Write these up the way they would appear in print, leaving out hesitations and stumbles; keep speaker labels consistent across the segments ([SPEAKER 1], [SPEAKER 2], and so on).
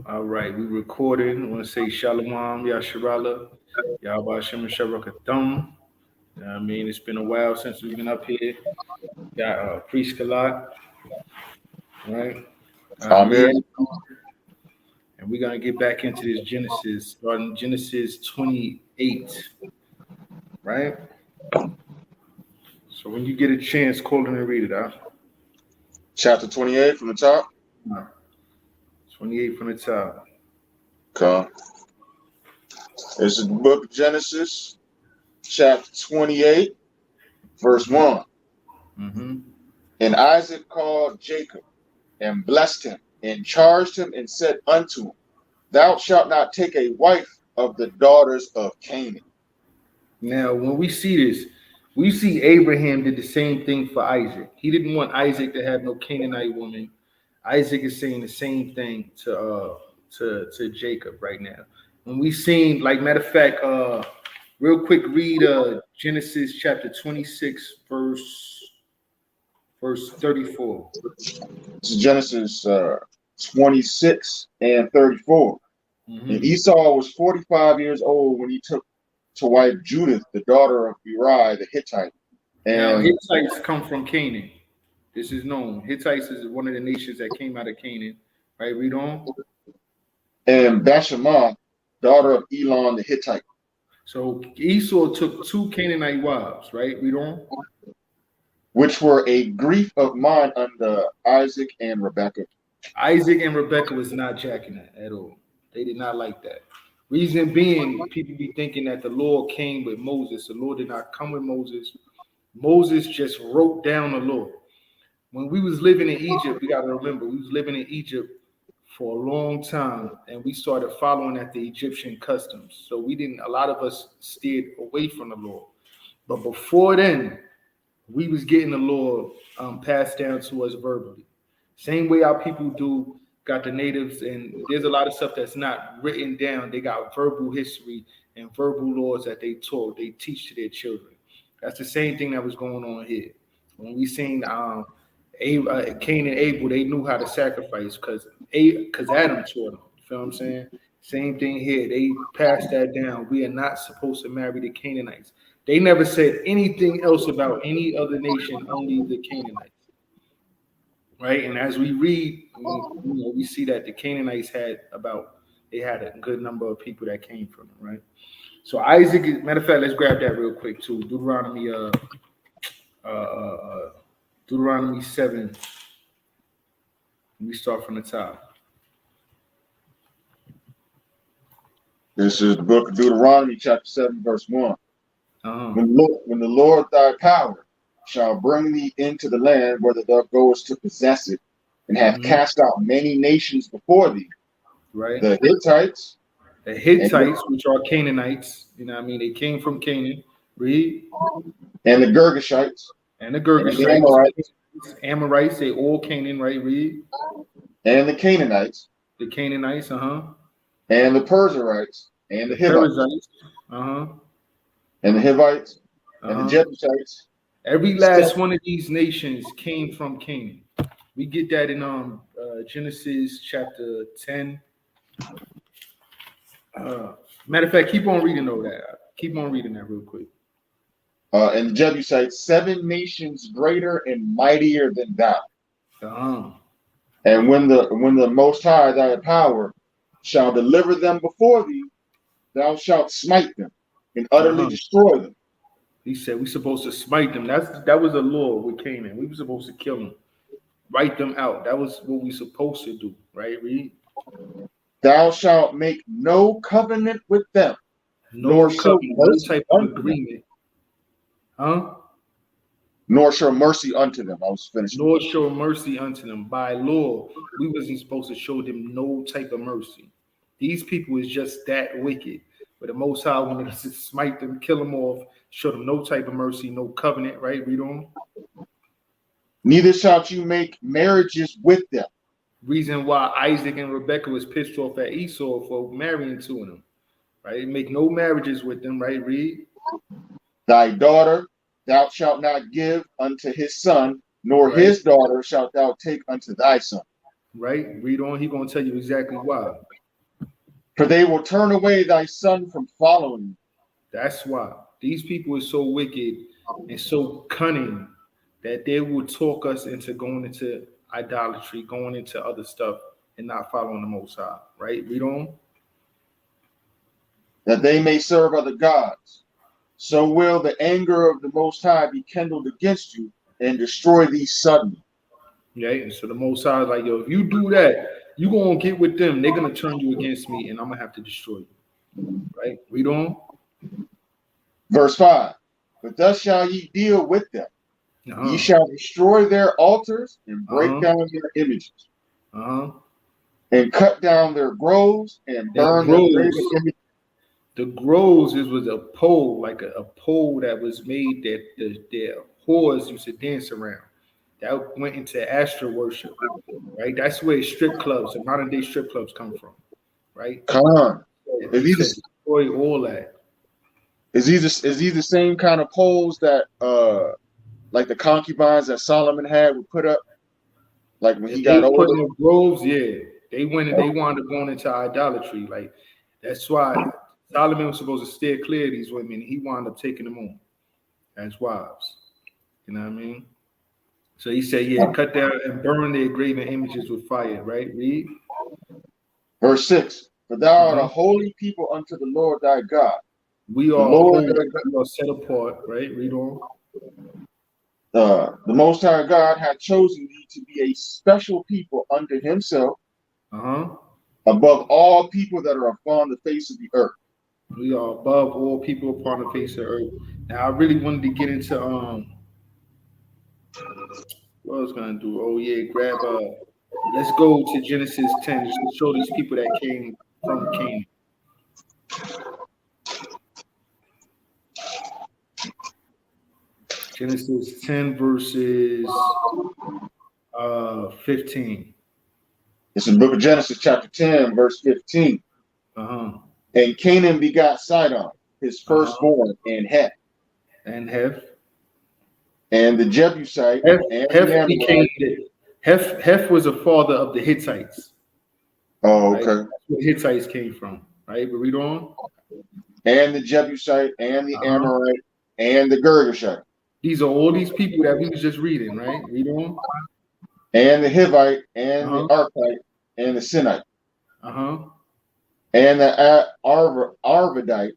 [SPEAKER 1] All right, we recorded. I want to say Shalom, Yasharala, Yahweh Shem Shabakathum. I mean, it's been a while since we've been up here. Got Priest Kalak, right?
[SPEAKER 2] Amir.
[SPEAKER 1] Amir, and we're gonna get back into this Genesis, starting Genesis 28, right? So when you get a chance, call in and read it out.
[SPEAKER 2] Chapter 28 from the top.
[SPEAKER 1] 28 from the top.
[SPEAKER 2] Okay. This is the book of Genesis, chapter 28, verse 1.
[SPEAKER 1] Mm-hmm.
[SPEAKER 2] And Isaac called Jacob and blessed him and charged him and said unto him, Thou shalt not take a wife of the daughters of Canaan.
[SPEAKER 1] Now, when we see this, we see Abraham did the same thing for Isaac. He didn't want Isaac to have no Canaanite woman. Isaac is saying the same thing to Jacob right now. When we seen, like matter of fact, real quick, read Genesis chapter 26, verse 34.
[SPEAKER 2] This is Genesis 26 and 34.
[SPEAKER 1] Mm-hmm.
[SPEAKER 2] And Esau was 45 years old when he took to wife Judith, the daughter of Uriah the Hittite.
[SPEAKER 1] Now
[SPEAKER 2] And
[SPEAKER 1] Hittites come from Canaan. This is known. Hittites is one of the nations that came out of Canaan. Right, read on.
[SPEAKER 2] and Bashemah, daughter of Elon the Hittite.
[SPEAKER 1] So Esau took two Canaanite wives, right? Read on.
[SPEAKER 2] Which were a grief of mine unto Isaac and Rebekah.
[SPEAKER 1] Isaac and Rebekah was not jacking that at all. They did not like that. Reason being, people be thinking that the law came with Moses. The law did not come with Moses. Moses just wrote down the law. When we was living in Egypt, we got to remember, we was living in Egypt for a long time, and we started following at the Egyptian customs. So we didn't. A lot of us steered away from the law. But before then, we was getting the law passed down to us verbally. Same way our people do got the natives, and there's a lot of stuff that's not written down. They got verbal history and verbal laws that they teach to their children. That's the same thing that was going on here. When we seen Cain and Abel, they knew how to sacrifice because Adam taught them. You feel what I'm saying? Same thing here. They passed that down. We are not supposed to marry the Canaanites. They never said anything else about any other nation, only the Canaanites. Right? And as we read, we see that the Canaanites they had a good number of people that came from them, right? So Isaac, matter of fact, let's grab that real quick too. Deuteronomy 7. We start from the top.
[SPEAKER 2] This is the book of Deuteronomy, chapter 7, verse 1.
[SPEAKER 1] Uh-huh.
[SPEAKER 2] When the Lord thy power shall bring thee into the land whether thou goest to possess it, and have cast out many nations before thee,
[SPEAKER 1] right?
[SPEAKER 2] The Hittites,
[SPEAKER 1] which are Canaanites, they came from Canaan. Read.
[SPEAKER 2] And the Girgashites,
[SPEAKER 1] and the Girgashites, Amorites, they all Canaan, right? Read.
[SPEAKER 2] And the Canaanites,
[SPEAKER 1] and
[SPEAKER 2] the Perizzites, and the Hivites, and the Hivites, and the Jebusites.
[SPEAKER 1] Every last one of these nations came from Canaan. We get that in Genesis chapter 10. Matter of fact, keep on reading over that. Keep on reading that real quick.
[SPEAKER 2] And the Jebusites, 7 nations greater and mightier than thou. And when the Most High thy power shall deliver them before thee, thou shalt smite them and utterly destroy them.
[SPEAKER 1] He said we're supposed to smite them. That was a law with Canaan. We were supposed to kill them, write them out. That was what we supposed to do, right? Read.
[SPEAKER 2] Thou shalt make no covenant with them,
[SPEAKER 1] no type of agreement.
[SPEAKER 2] Nor show mercy unto them. I was finished.
[SPEAKER 1] Nor show mercy unto them. By law, we wasn't supposed to show them no type of mercy. These people is just that wicked. But the Most High wanted us to smite them, kill them off, show them no type of mercy, no covenant, right? Read on.
[SPEAKER 2] Neither shalt you make marriages with them.
[SPEAKER 1] Reason why Isaac and Rebekah was pissed off at Esau for marrying two of them, right? Make no marriages with them, right? Read.
[SPEAKER 2] Thy daughter thou shalt not give unto his son, nor his daughter shalt thou take unto thy son.
[SPEAKER 1] Right? Read on. He gonna tell you exactly why.
[SPEAKER 2] For they will turn away thy son from following you.
[SPEAKER 1] That's why. These people are so wicked and so cunning that they will talk us into going into idolatry, going into other stuff, and not following the Most High. Right? Read on.
[SPEAKER 2] That they may serve other gods. So will the anger of the Most High be kindled against you and destroy thee suddenly.
[SPEAKER 1] Yeah, and so the Most High is like, yo, if you do that, you gonna get with them. They're gonna turn you against me, and I'm gonna have to destroy you. Right? Read on.
[SPEAKER 2] Verse 5. But thus shall ye deal with them. Ye shall destroy their altars and break down their images. And cut down their groves and burn their graven images.
[SPEAKER 1] The groves was a pole, like a pole that was made that the whores used to dance around. That went into Astra worship, right? That's where strip clubs and modern day strip clubs come from, right?
[SPEAKER 2] Come on.
[SPEAKER 1] Destroy all that.
[SPEAKER 2] Is these the same kind of poles that like the concubines that Solomon had would put up? Like when he got older?
[SPEAKER 1] The groves, yeah. They wound up going into idolatry. Like that's why Solomon was supposed to steer clear of these women. He wound up taking them on as wives. You know what I mean? So he said, yeah, cut down and burn their graven images with fire, right? Read.
[SPEAKER 2] Verse 6. For thou art a holy people unto the Lord thy God.
[SPEAKER 1] We are holy, we are set apart, right? Read on.
[SPEAKER 2] The Most High God hath chosen thee to be a special people unto himself, above all people that are upon the face of the earth.
[SPEAKER 1] We are above all people upon the face of the earth. Now I really wanted to get into what I was gonna do. Oh yeah, grab let's go to Genesis 10 just to show these people that came from Canaan. Genesis 10 verses 15.
[SPEAKER 2] It's in the book of Genesis chapter 10 verse 15. And Canaan begot Sidon, his firstborn, and Heth.
[SPEAKER 1] And Heth.
[SPEAKER 2] And the Jebusite.
[SPEAKER 1] Heth was a father of the Hittites.
[SPEAKER 2] Oh, okay.
[SPEAKER 1] Right? That's where the Hittites came from, right? But read on.
[SPEAKER 2] And the Jebusite, and the Amorite, and the Girgashite.
[SPEAKER 1] These are all these people that we was just reading, right? Read on.
[SPEAKER 2] And the Hivite, and the Archite, and the Sinite. And the Arvadite,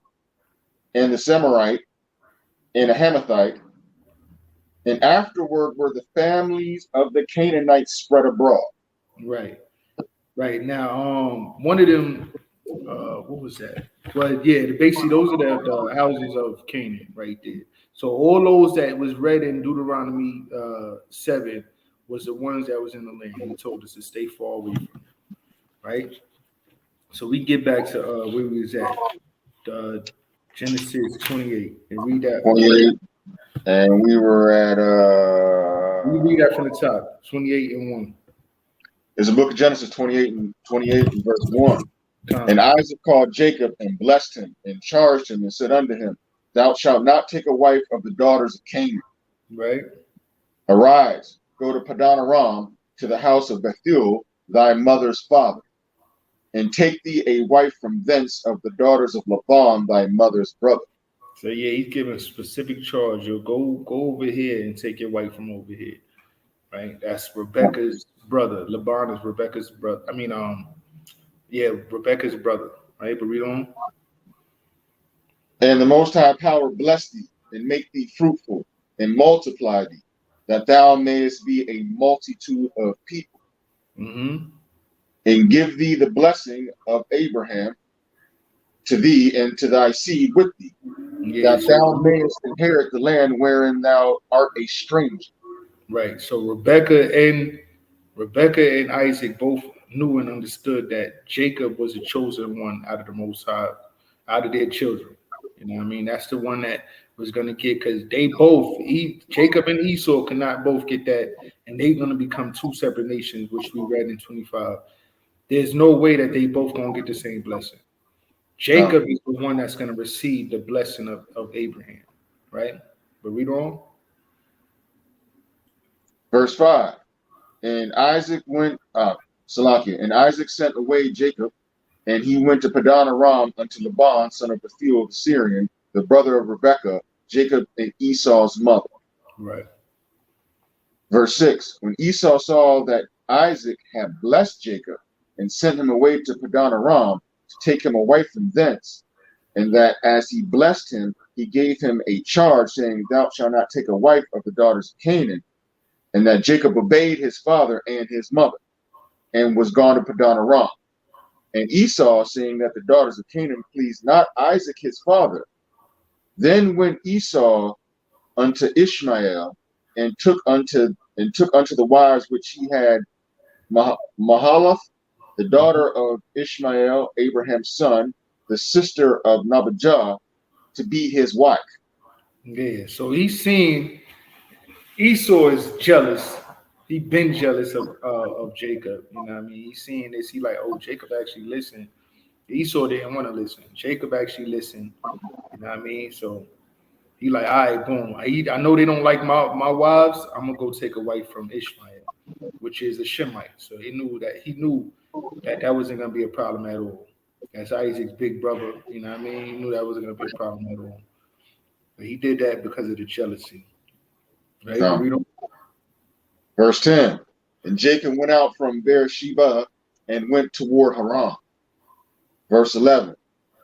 [SPEAKER 2] and the Semirite, and the Hamathite. And afterward were the families of the Canaanites spread abroad.
[SPEAKER 1] Right. Right. Now, one of them, what was that? Well, yeah, basically those are the houses of Canaan right there. So all those that was read in Deuteronomy 7 was the ones that was in the land. He told us to stay far away from, right? So we get back to where we was at, Genesis 28, and read that.
[SPEAKER 2] 28, and we were at
[SPEAKER 1] we read that from the top, 28 and 1.
[SPEAKER 2] It's a book of Genesis 28 and verse 1. And Isaac called Jacob and blessed him and charged him and said unto him, Thou shalt not take a wife of the daughters of Canaan.
[SPEAKER 1] Right.
[SPEAKER 2] Arise, go to Padan Aram, to the house of Bethuel, thy mother's father, and take thee a wife from thence of the daughters of Laban, thy mother's brother.
[SPEAKER 1] So yeah, he's giving a specific charge. You'll go over here and take your wife from over here. Right? That's Rebecca's brother. Laban is Rebecca's brother. Rebecca's brother. Right? But read on.
[SPEAKER 2] And the Most High Power bless thee, and make thee fruitful, and multiply thee, that thou mayest be a multitude of people. And give thee the blessing of Abraham to thee and to thy seed with thee, that thou mayest inherit the land wherein thou art a stranger.
[SPEAKER 1] Right. So Rebecca and Isaac both knew and understood that Jacob was the chosen one out of the Most High, out of their children. You know what I mean? That's the one that was going to get, because they both, Jacob and Esau cannot both get that, and they're going to become two separate nations, which we read in 25. There's no way that they both going to get the same blessing. Jacob is the one that's going to receive the blessing of Abraham, right? But read on.
[SPEAKER 2] Verse 5. And Isaac went up Salakia. And Isaac sent away Jacob, and he went to Padan Aram unto Laban, son of Bethuel the Syrian, the brother of Rebekah, Jacob and Esau's mother.
[SPEAKER 1] Right.
[SPEAKER 2] Verse 6. When Esau saw that Isaac had blessed Jacob and sent him away to Padan Aram to take him away from thence, and that as he blessed him, he gave him a charge, saying, Thou shalt not take a wife of the daughters of Canaan, and that Jacob obeyed his father and his mother, and was gone to Padan Aram. And Esau, seeing that the daughters of Canaan pleased not Isaac his father, then went Esau unto Ishmael, and took unto the wives which he had Mahalath, the daughter of Ishmael, Abraham's son, the sister of Nabijah, to be his wife.
[SPEAKER 1] Yeah, so he's seeing Esau is jealous. He been jealous of Jacob. You know what I mean? He's seeing this. He like, oh, Jacob actually listened. Esau didn't want to listen. Jacob actually listened. You know what I mean? So he like, all right, boom. I know they don't like my wives. I'm gonna go take a wife from Ishmael, which is a Shemite. So he knew that wasn't gonna be a problem at all. That's Isaac's big brother. You know what I mean? He knew that wasn't gonna be a problem at all. But he did that because of the jealousy. Right?
[SPEAKER 2] No. Verse 10. And Jacob went out from Beersheba and went toward Haran. Verse 11.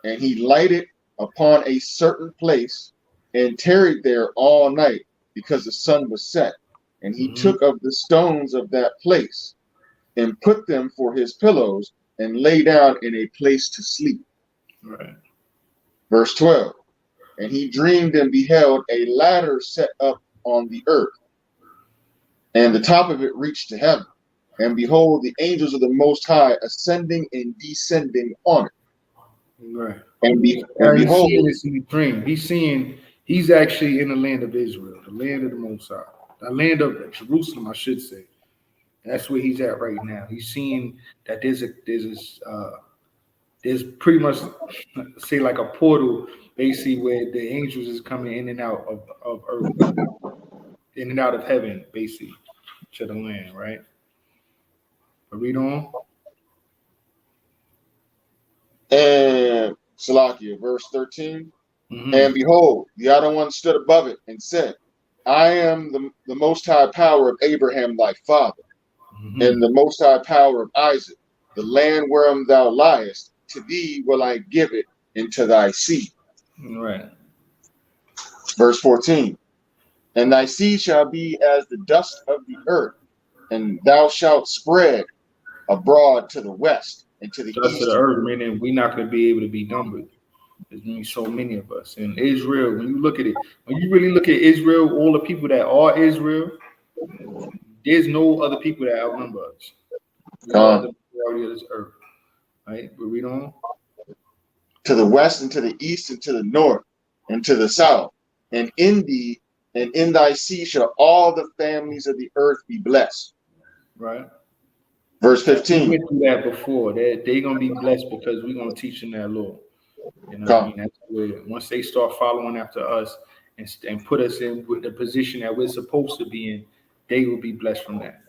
[SPEAKER 2] And he lighted upon a certain place and tarried there all night, because the sun was set. And he took of the stones of that place and put them for his pillows, and lay down in a place to sleep.
[SPEAKER 1] Right.
[SPEAKER 2] Verse 12. And he dreamed and beheld a ladder set up on the earth, and the top of it reached to heaven. And behold, the angels of the Most High ascending and descending on it.
[SPEAKER 1] Right.
[SPEAKER 2] And behold,
[SPEAKER 1] this in the dream. He's actually in the land of Israel, the land of the Most High, the land of Jerusalem, I should say. That's where he's at right now. He's seeing that there's pretty much, say, like a portal, basically, where the angels is coming in and out of earth, in and out of heaven, basically, to the land, right? But read on.
[SPEAKER 2] And Salakia, verse 13. And behold, the other one stood above it and said, I am the Most High power of Abraham thy father, and the Most High power of Isaac. The land wherein thou liest, to thee will I give it into thy seed.
[SPEAKER 1] Right.
[SPEAKER 2] Verse 14. And thy seed shall be as the dust of the earth, and thou shalt spread abroad to the west and to the
[SPEAKER 1] dust
[SPEAKER 2] east.
[SPEAKER 1] Of the earth, meaning we're not going to be able to be numbered. There's going to be so many of us. And Israel, when you really look at Israel, all the people that are Israel, there's no other people that outnumber us. We are the majority of this earth. Right? But read on.
[SPEAKER 2] To the west and to the east and to the north and to the south. And in thee and in thy seed shall all the families of the earth be blessed.
[SPEAKER 1] Right.
[SPEAKER 2] Verse 15.
[SPEAKER 1] We went through that before. They're going to be blessed because we're going to teach them that law. You know what I mean? That's where, once they start following after us and put us in with the position that we're supposed to be in, they will be blessed from that.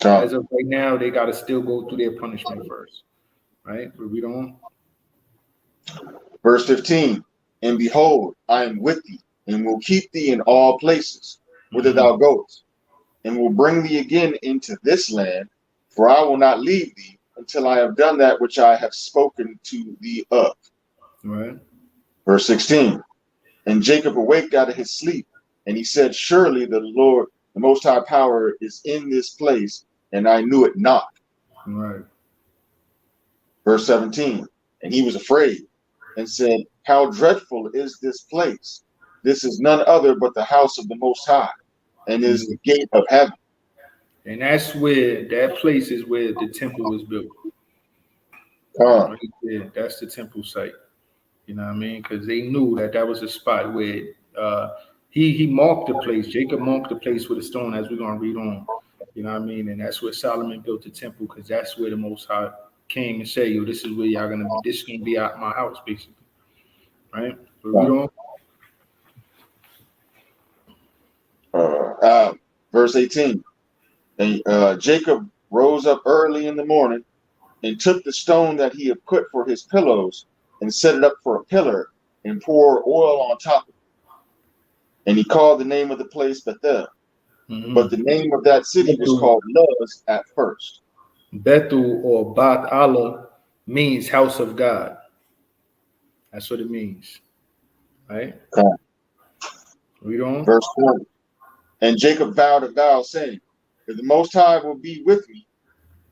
[SPEAKER 1] As of right now, they got to still go through their punishment first. Right? But read on.
[SPEAKER 2] Verse 15. And behold, I am with thee, and will keep thee in all places, whither thou goest, and will bring thee again into this land, for I will not leave thee until I have done that which I have spoken to thee of.
[SPEAKER 1] Right.
[SPEAKER 2] Verse 16. And Jacob awaked out of his sleep, and he said, Surely the Lord, the Most High power, is in this place, and I knew it not.
[SPEAKER 1] Right.
[SPEAKER 2] Verse 17. And he was afraid, and said, How dreadful is this place! This is none other but the house of the Most High, and is the gate of heaven.
[SPEAKER 1] And that's where, that place is where the temple was built. Right there. That's the temple site. You know what I mean? Because they knew that was a spot where he marked the place. Jacob marked the place with a stone, as we're going to read on. You know what I mean? And that's where Solomon built the temple, because that's where the Most High came and said, yo, this is where y'all going to be. This is going to be my house, basically. Right? But read
[SPEAKER 2] on. Verse 18. And Jacob rose up early in the morning and took the stone that he had put for his pillows and set it up for a pillar and poured oil on top of it. And he called the name of the place Bethel. Mm-hmm. But the name of that city was called Luz at first.
[SPEAKER 1] Bethel or Bath Allah means house of God. That's what it means. Right?
[SPEAKER 2] Okay.
[SPEAKER 1] Read on.
[SPEAKER 2] Verse 40. And Jacob vowed a vow, saying, if the Most High will be with me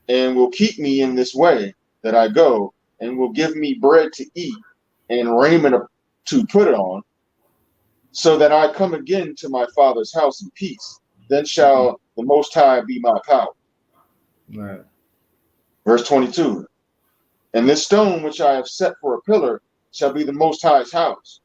[SPEAKER 2] and will keep me in this way that I go, and will give me bread to eat and raiment to put on, so that I come again to my father's house in peace, then shall the Most High be my power.
[SPEAKER 1] Right.
[SPEAKER 2] Verse 22. And this stone which I have set for a pillar shall be the Most High's house,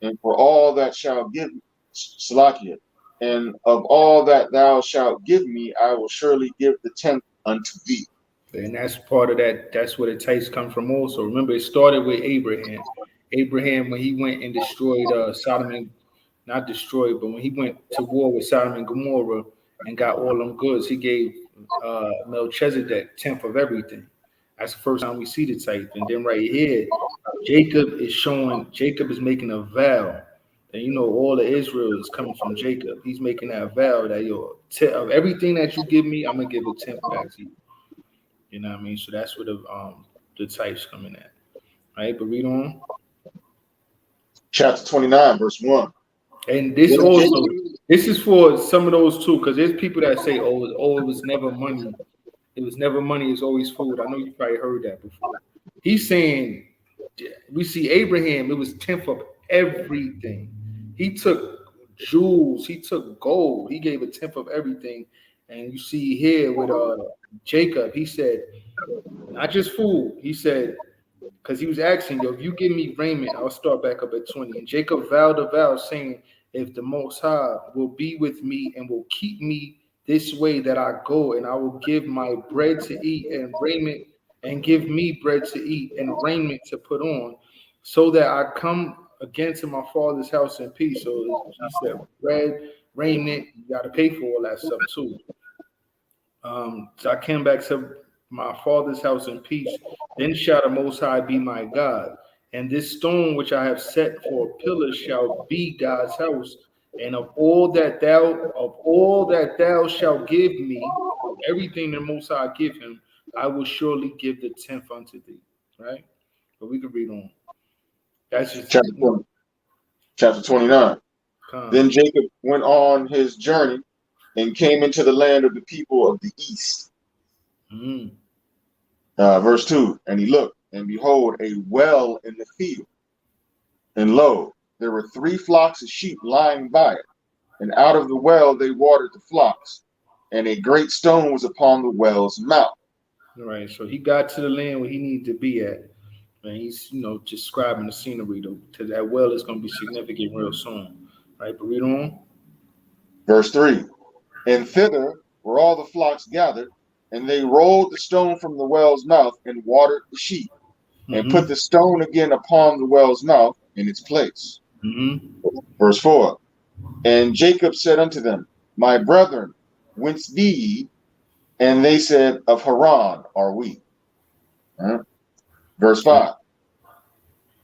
[SPEAKER 2] and for all that shall give me, Salakia, and of all that thou shalt give me, I will surely give the tenth unto thee.
[SPEAKER 1] And that's part of that. That's where the tithes come from also. Remember, it started with Abraham. Abraham, when he went and destroyed Sodom and, not destroyed, but when he went to war with Sodom and Gomorrah and got all them goods, he gave Melchizedek 10th of everything. That's the first time we see the tithe. And then right here, Jacob is making a vow. And you know, all of Israel is coming from Jacob. He's making that vow that of everything that you give me, I'm gonna give a 10th back to you. You know what I mean? So that's where the tithes coming at. All right, but read on.
[SPEAKER 2] Chapter 29, verse 1.
[SPEAKER 1] And this also, this is for some of those too, because there's people that say, it was never money. It was never money, it's always food. I know you probably heard that before. He's saying, we see Abraham, it was 10th of everything. He took jewels, he took gold, he gave a 10th of everything. And you see here with Jacob, he said, not just food, he said, because he was asking, if you give me raiment, I'll start back up at 20. And Jacob vowed a vow, saying, if the Most High will be with me and will keep me this way that I go, and I will give my bread to eat and raiment, and give me bread to eat and raiment to put on, so that I come again to my father's house in peace. So he said, bread, raiment, you got to pay for all that stuff too. So I came back to my father's house in peace. Then shall the Most High be my God. And this stone which I have set for a pillar shall be God's house. And of all that thou shalt give me, everything the Most High give him, I will surely give the 10th unto thee. Right? But we can read on. That's just
[SPEAKER 2] chapter 29. Then Jacob went on his journey and came into the land of the people of the east. Verse 2. And he looked, and behold, a well in the field. And lo, there were 3 flocks of sheep lying by it. And out of the well they watered the flocks. And a great stone was upon the well's mouth.
[SPEAKER 1] All right, so he got to the land where he needed to be at. And he's, describing the scenery, though, because that well is going to be significant real soon. All right, but read on.
[SPEAKER 2] Verse 3. And thither were all the flocks gathered, and they rolled the stone from the well's mouth and watered the sheep, and put the stone again upon the well's mouth in its place. Verse 4. And Jacob said unto them, my brethren, whence be ye? And they said, of Haran are we. Verse 5.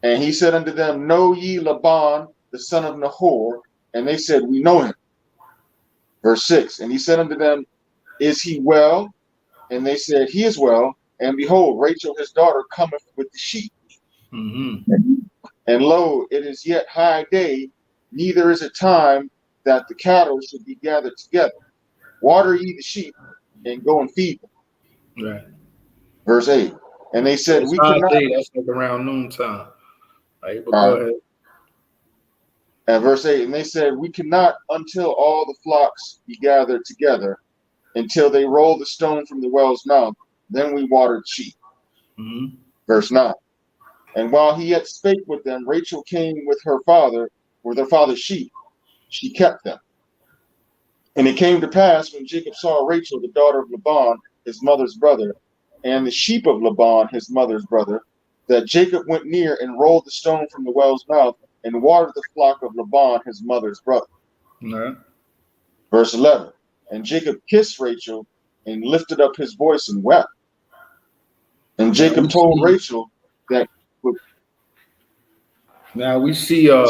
[SPEAKER 2] And he said unto them, know ye Laban, the son of Nahor? And they said, we know him. Verse 6. And he said unto them, is he well? And they said, he is well. And behold, Rachel his daughter cometh with the sheep. And lo, it is yet high day, neither is it time that the cattle should be gathered together. Water ye the sheep, and go and feed them.
[SPEAKER 1] Right.
[SPEAKER 2] Verse 8. And they said, we cannot.
[SPEAKER 1] That's like around noontime. Right, but go ahead.
[SPEAKER 2] And verse 8. And they said, we cannot until all the flocks be gathered together, until they roll the stone from the well's mouth. Then we watered sheep. Verse 9. And while he yet spake with them, Rachel came with her father's sheep. She kept them. And it came to pass, when Jacob saw Rachel, the daughter of Laban, his mother's brother, and the sheep of Laban, his mother's brother, that Jacob went near and rolled the stone from the well's mouth and watered the flock of Laban, his mother's brother. Verse 11. And Jacob kissed Rachel and lifted up his voice and wept. And Jacob told Rachel that.
[SPEAKER 1] Now we see, yeah,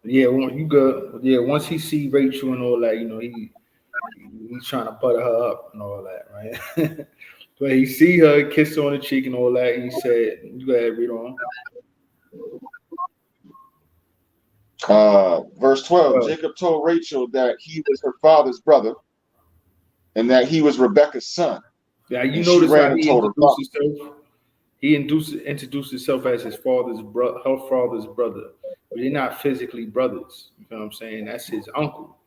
[SPEAKER 1] you good. Yeah, once he see Rachel and all that, he's trying to butter her up and all that, right? But he see her, kiss her on the cheek and all that. And he said, "You go ahead, read on."
[SPEAKER 2] Verse 12. Jacob told Rachel that he was her father's brother, and that he was Rebekah's son.
[SPEAKER 1] Yeah, you notice how he introduced himself. He introduced himself as his father's brother, her father's brother, but they're not physically brothers. You know what I'm saying? That's his uncle,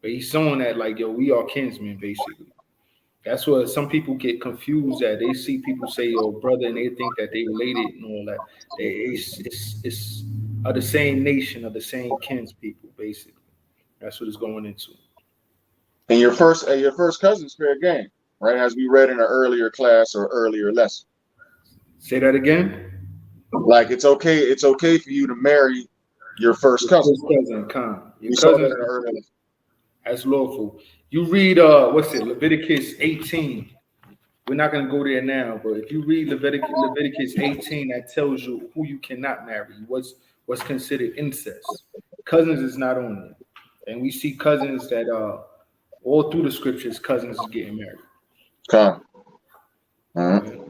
[SPEAKER 1] but he's showing that like, yo, we are kinsmen, basically. That's what some people get confused at. They see people say, "Oh, brother," and they think that they related and all that. It's of the same nation, of the same kinspeople, basically. That's what it's going into.
[SPEAKER 2] And your first cousin's fair game, right? As we read in an earlier class or earlier lesson.
[SPEAKER 1] Say that again.
[SPEAKER 2] Like it's okay for you to marry your first cousin.
[SPEAKER 1] Your cousin, that's lawful. You read Leviticus 18. We're not going to go there now, but if you read Leviticus 18, that tells you who you cannot marry, what's considered incest. Cousins is not on there. And we see cousins that all through the scriptures, cousins is getting married.
[SPEAKER 2] Okay.
[SPEAKER 1] Right.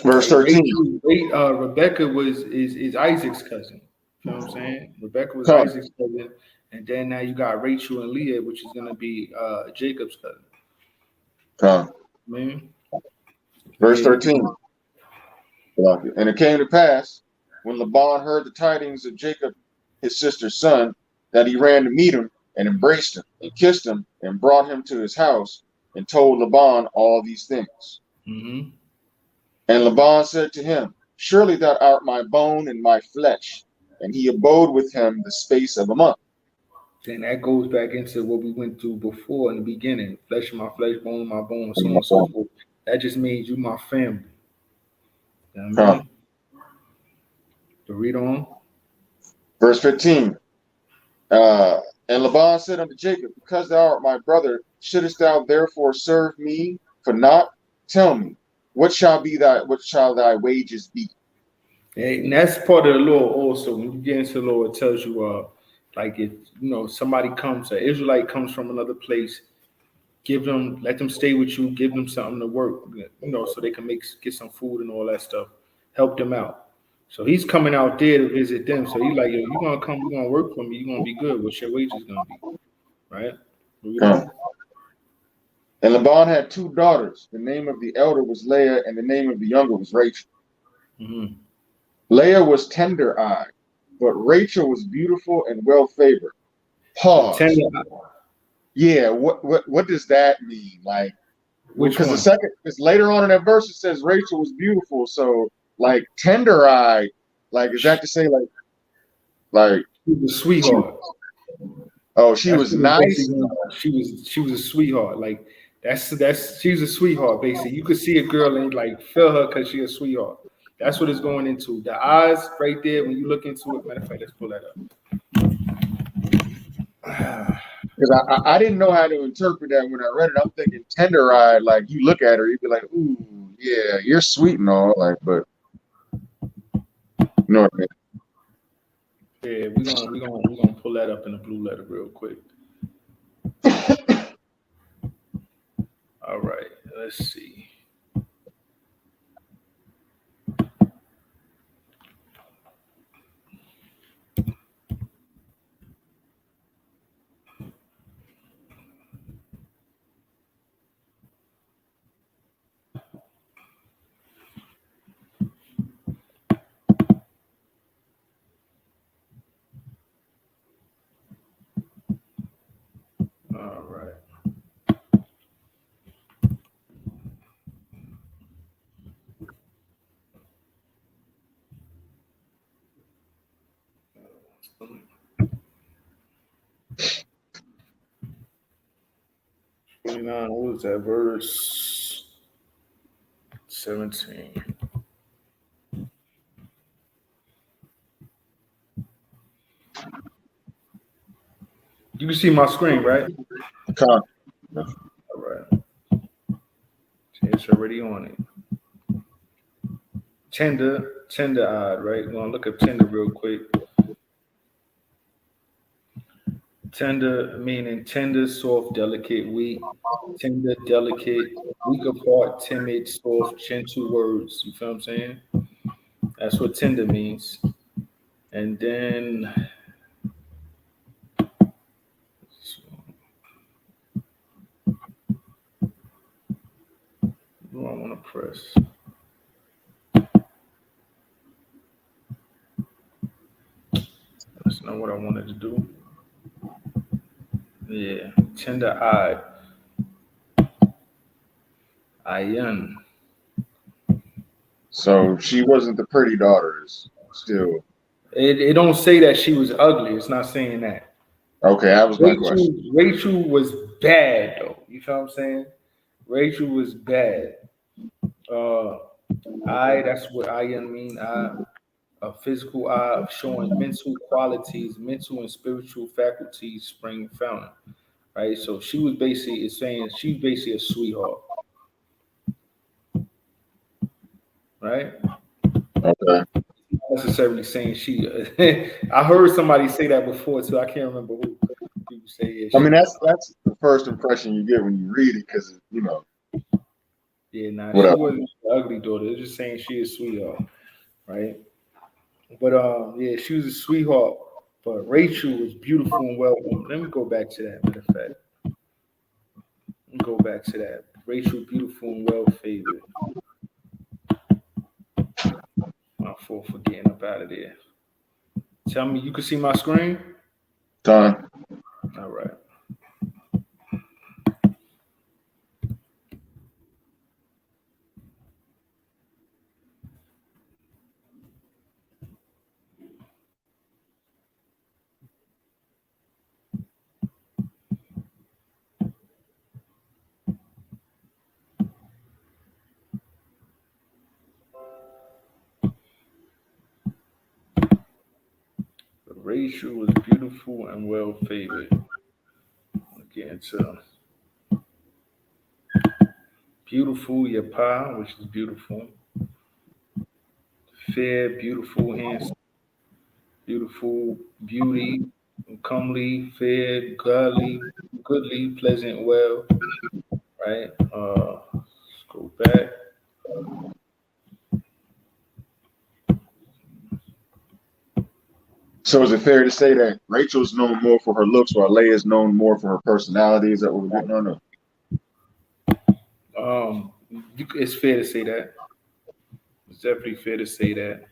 [SPEAKER 2] Verse 13.
[SPEAKER 1] Rebecca is Isaac's cousin. You know what I'm saying? Rebecca was Isaac's cousin. And then now you got Rachel and Leah, which is going to be Jacob's cousin.
[SPEAKER 2] Okay.
[SPEAKER 1] Man.
[SPEAKER 2] Verse 13. And it came to pass, when Laban heard the tidings of Jacob, his sister's son, that he ran to meet him and embraced him and kissed him and brought him to his house and told Laban all these things.
[SPEAKER 1] Mm-hmm.
[SPEAKER 2] And Laban said to him, "Surely thou art my bone and my flesh." And he abode with him the space of a month.
[SPEAKER 1] Then that goes back into what we went through before in the beginning. Flesh of my flesh, bone of my bone, so on and so forth. That just means you my family. You know what I mean? To read on.
[SPEAKER 2] Verse 15. And Laban said unto Jacob, "Because thou art my brother, shouldest thou therefore serve me for naught? Tell me, what shall thy wages be?"
[SPEAKER 1] And that's part of the law also. When you get into the law, it tells you like if somebody comes, an Israelite comes from another place, let them stay with you, give them something to work, so they can get some food and all that stuff, help them out. So he's coming out there to visit them. So he's like, "Yo, you're gonna come, you're gonna work for me, you're gonna be good. What's your wages gonna be?" Right?
[SPEAKER 2] And Laban had 2 daughters. The name of the elder was Leah, and the name of the younger was Rachel.
[SPEAKER 1] Mm-hmm.
[SPEAKER 2] Leah was tender-eyed, but Rachel was beautiful and well-favored. Pause. Yeah, what does that mean? Like, because because later on in that verse it says Rachel was beautiful. So like tender-eyed, like is that to say like
[SPEAKER 1] she was a sweetheart?
[SPEAKER 2] She was nice.
[SPEAKER 1] She was a sweetheart. Like she was a sweetheart. Basically, you could see a girl and like feel her because she's a sweetheart. That's what it's going into. The eyes right there when you look into it. Matter of fact, let's pull that
[SPEAKER 2] up. Because I didn't know how to interpret that when I read it. I'm thinking tender-eyed, like you look at her, you'd be like, "Ooh, yeah, you're sweet and all," like, but you know what I mean?
[SPEAKER 1] Yeah, we're gonna pull that up in the blue letter real quick. All right, let's see. All right. What was that? Verse 17. You can see my screen, right?
[SPEAKER 2] All
[SPEAKER 1] right. It's already on it. Tender-eyed, right? We're gonna look up tender real quick. Tender meaning tender, soft, delicate, weak. Tender, delicate, weak of heart, timid, soft, gentle words. You feel what I'm saying? That's what tender means. And then what do I want to press? That's not what I wanted to do. Yeah, tender-eyed. Ayan.
[SPEAKER 2] So she wasn't the pretty daughters. Still,
[SPEAKER 1] it don't say that she was ugly. It's not saying that.
[SPEAKER 2] Okay, that was my question.
[SPEAKER 1] Rachel was bad though. You feel what I'm saying? Rachel was bad. That's what Ayan mean. A physical eye of showing mental qualities, mental and spiritual faculties spring fountain. Right? So she was basically saying she's basically a sweetheart. Right?
[SPEAKER 2] Okay.
[SPEAKER 1] Not necessarily saying she I heard somebody say that before too. I can't remember who people say
[SPEAKER 2] I mean that's the first impression you get when you read it, because
[SPEAKER 1] Yeah, nah,
[SPEAKER 2] she
[SPEAKER 1] wasn't an ugly daughter. They're just saying she is sweetheart, right? But yeah, she was a sweetheart. But Rachel was beautiful and well. Let me go back to that. Matter of fact, let me go back to that. Rachel, beautiful and well favored. My fault for getting up out of there. Tell me, you can see my screen.
[SPEAKER 2] Done.
[SPEAKER 1] All right. Rachel was beautiful and well favored. Get into beautiful Yapa, which is beautiful. Fair, beautiful, handsome, beautiful, beauty, comely, fair, goodly, pleasant, well. Right. Let's go back.
[SPEAKER 2] So is it fair to say that Rachel's known more for her looks while Leah's known more for her personality? Is that what we're getting on?
[SPEAKER 1] It's fair to say that. It's definitely fair to say that.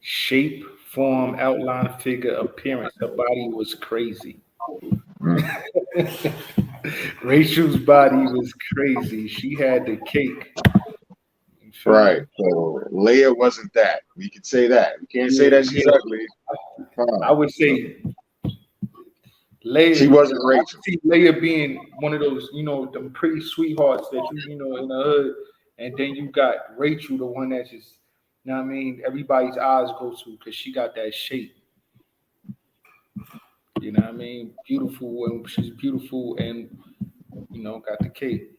[SPEAKER 1] Shape, form, outline, figure, appearance. Her body was crazy. Rachel's body was crazy. She had the cake.
[SPEAKER 2] Right. So Leah wasn't that. We could say that. We can't say that she's ugly.
[SPEAKER 1] I would say Leah.
[SPEAKER 2] She wasn't Rachel.
[SPEAKER 1] See Leah being one of those, them pretty sweethearts that in the hood, and then you got Rachel, the one that just, you know what I mean, everybody's eyes go to because she got that shape. You know what I mean? Beautiful, and she's beautiful, and got the cake.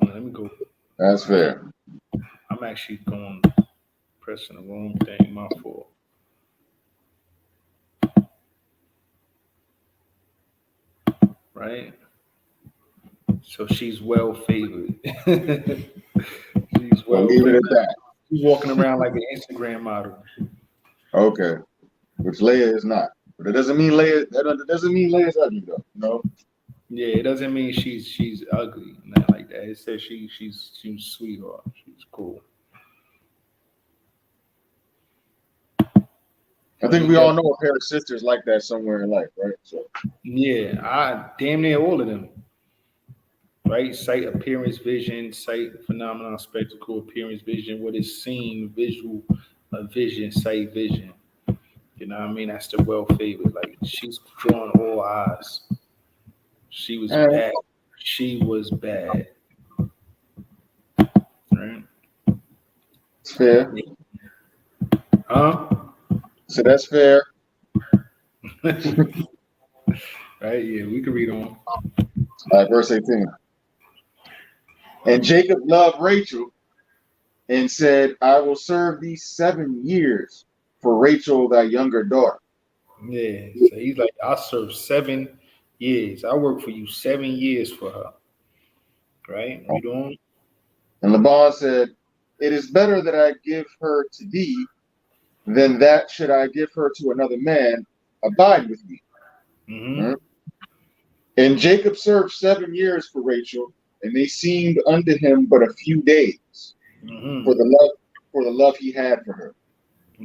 [SPEAKER 1] Let me go.
[SPEAKER 2] That's fair.
[SPEAKER 1] I'm actually pressing the wrong thing. My fault. Right? So she's well favored. She's well
[SPEAKER 2] leave it at that.
[SPEAKER 1] She's walking around like an Instagram model.
[SPEAKER 2] Okay. Which Leah is not. But it doesn't mean Leah's ugly though. No.
[SPEAKER 1] Yeah, it doesn't mean she's ugly. Not like that. It says she's sweetheart. She's cool.
[SPEAKER 2] I think we all know a pair of sisters like that somewhere in life, right? So
[SPEAKER 1] yeah, I damn near all of them. Right? Sight, appearance, vision, sight, phenomenon, spectacle, appearance, vision, what is seen, visual, vision, sight, vision. You know what I mean? That's the well favored. Like she's drawing all eyes. She was bad. She was bad. Right?
[SPEAKER 2] It's fair.
[SPEAKER 1] Huh?
[SPEAKER 2] So that's fair.
[SPEAKER 1] Right? Yeah, we can read on.
[SPEAKER 2] Verse 18. And Jacob loved Rachel and said, I will serve thee 7 years for Rachel, thy younger daughter.
[SPEAKER 1] Yeah. So he's like, I served 7 years. I worked for you 7 years for her. Right? Read on.
[SPEAKER 2] And Laban said, it is better that I give her to thee than that should I give her to another man. Abide with me. Mm-hmm. And Jacob served 7 years for Rachel, and they seemed unto him but a few days for the love he had for her.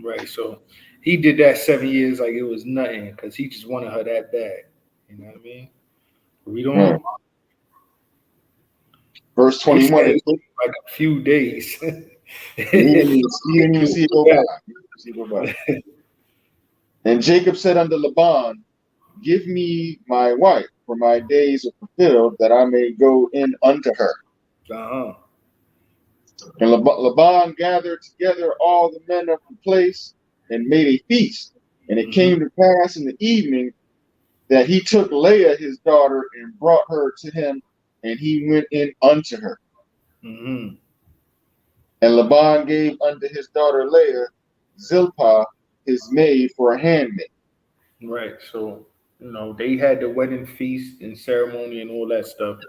[SPEAKER 1] Right. So he did that 7 years like it was nothing because he just wanted her that bad. You know what I mean? Read on.
[SPEAKER 2] Verse 21.
[SPEAKER 1] Like a few days.
[SPEAKER 2] You didn't even see it go by. And Jacob said unto Laban, give me my wife, for my days are fulfilled, that I may go in unto her. And Laban gathered together all the men of the place and made a feast. And it came to pass in the evening that he took Leah his daughter and brought her to him, and he went in unto her. And Laban gave unto his daughter Leah Zilpah his maid for a handmaid.
[SPEAKER 1] Right. So, they had the wedding feast and ceremony and all that stuff.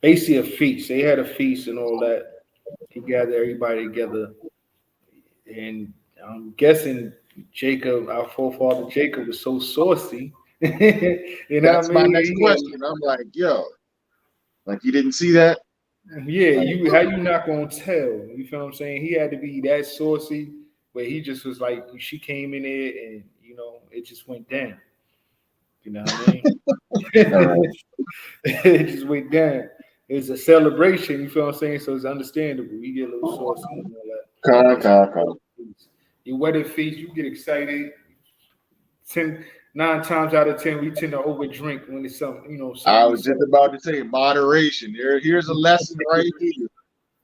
[SPEAKER 1] Basically a feast. They had a feast and all that. He gathered everybody together. And I'm guessing Jacob, our forefather Jacob, was so saucy.
[SPEAKER 2] That's my next question. I'm like, yo, like you didn't see that?
[SPEAKER 1] Yeah, how you not gonna tell? You feel what I'm saying? He had to be that saucy, where he just was like, she came in there and it just went down. You know what I mean? It just went down. It's a celebration, you feel what I'm saying? So it's understandable. You get a little saucy and all that. Your wedding feast, you get excited. 9 times out of 10, we tend to overdrink when it's something,
[SPEAKER 2] I was just about to say moderation. Here's a lesson right here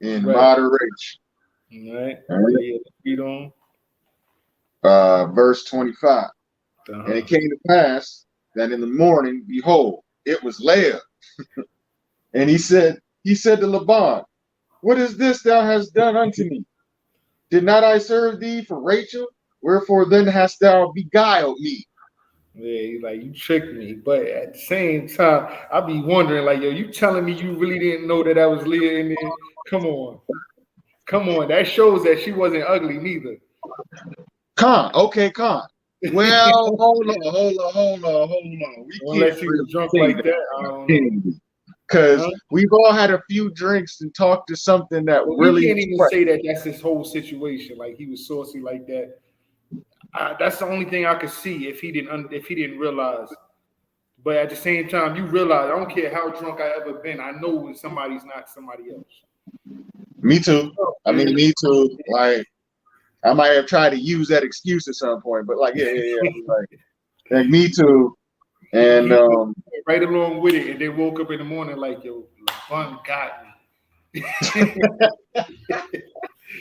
[SPEAKER 2] in moderation.
[SPEAKER 1] All right. Read on.
[SPEAKER 2] Verse 25. And it came to pass that in the morning, behold, it was Leah. And he said to Laban, what is this thou hast done unto me? Did not I serve thee for Rachel? Wherefore then hast thou beguiled me?
[SPEAKER 1] Yeah, he's like, you tricked me. But at the same time, I be wondering, like, yo, you telling me you really didn't know that was Leah in there? Come on. That shows that she wasn't ugly neither.
[SPEAKER 2] Okay, Well, hold on.
[SPEAKER 1] Unless he was drunk like that, I don't know.
[SPEAKER 2] Because we've all had a few drinks and talked to something that really.
[SPEAKER 1] You can't even say that that's his whole situation. Like he was saucy like that. That's the only thing I could see if he didn't realize. But at the same time, you realize I don't care how drunk I ever been. I know when somebody's not somebody else.
[SPEAKER 2] Me too. I mean, me too. Like I might have tried to use that excuse at some point, but like, yeah. like me too. And
[SPEAKER 1] right along with it, and they woke up in the morning like, yo, fun got me.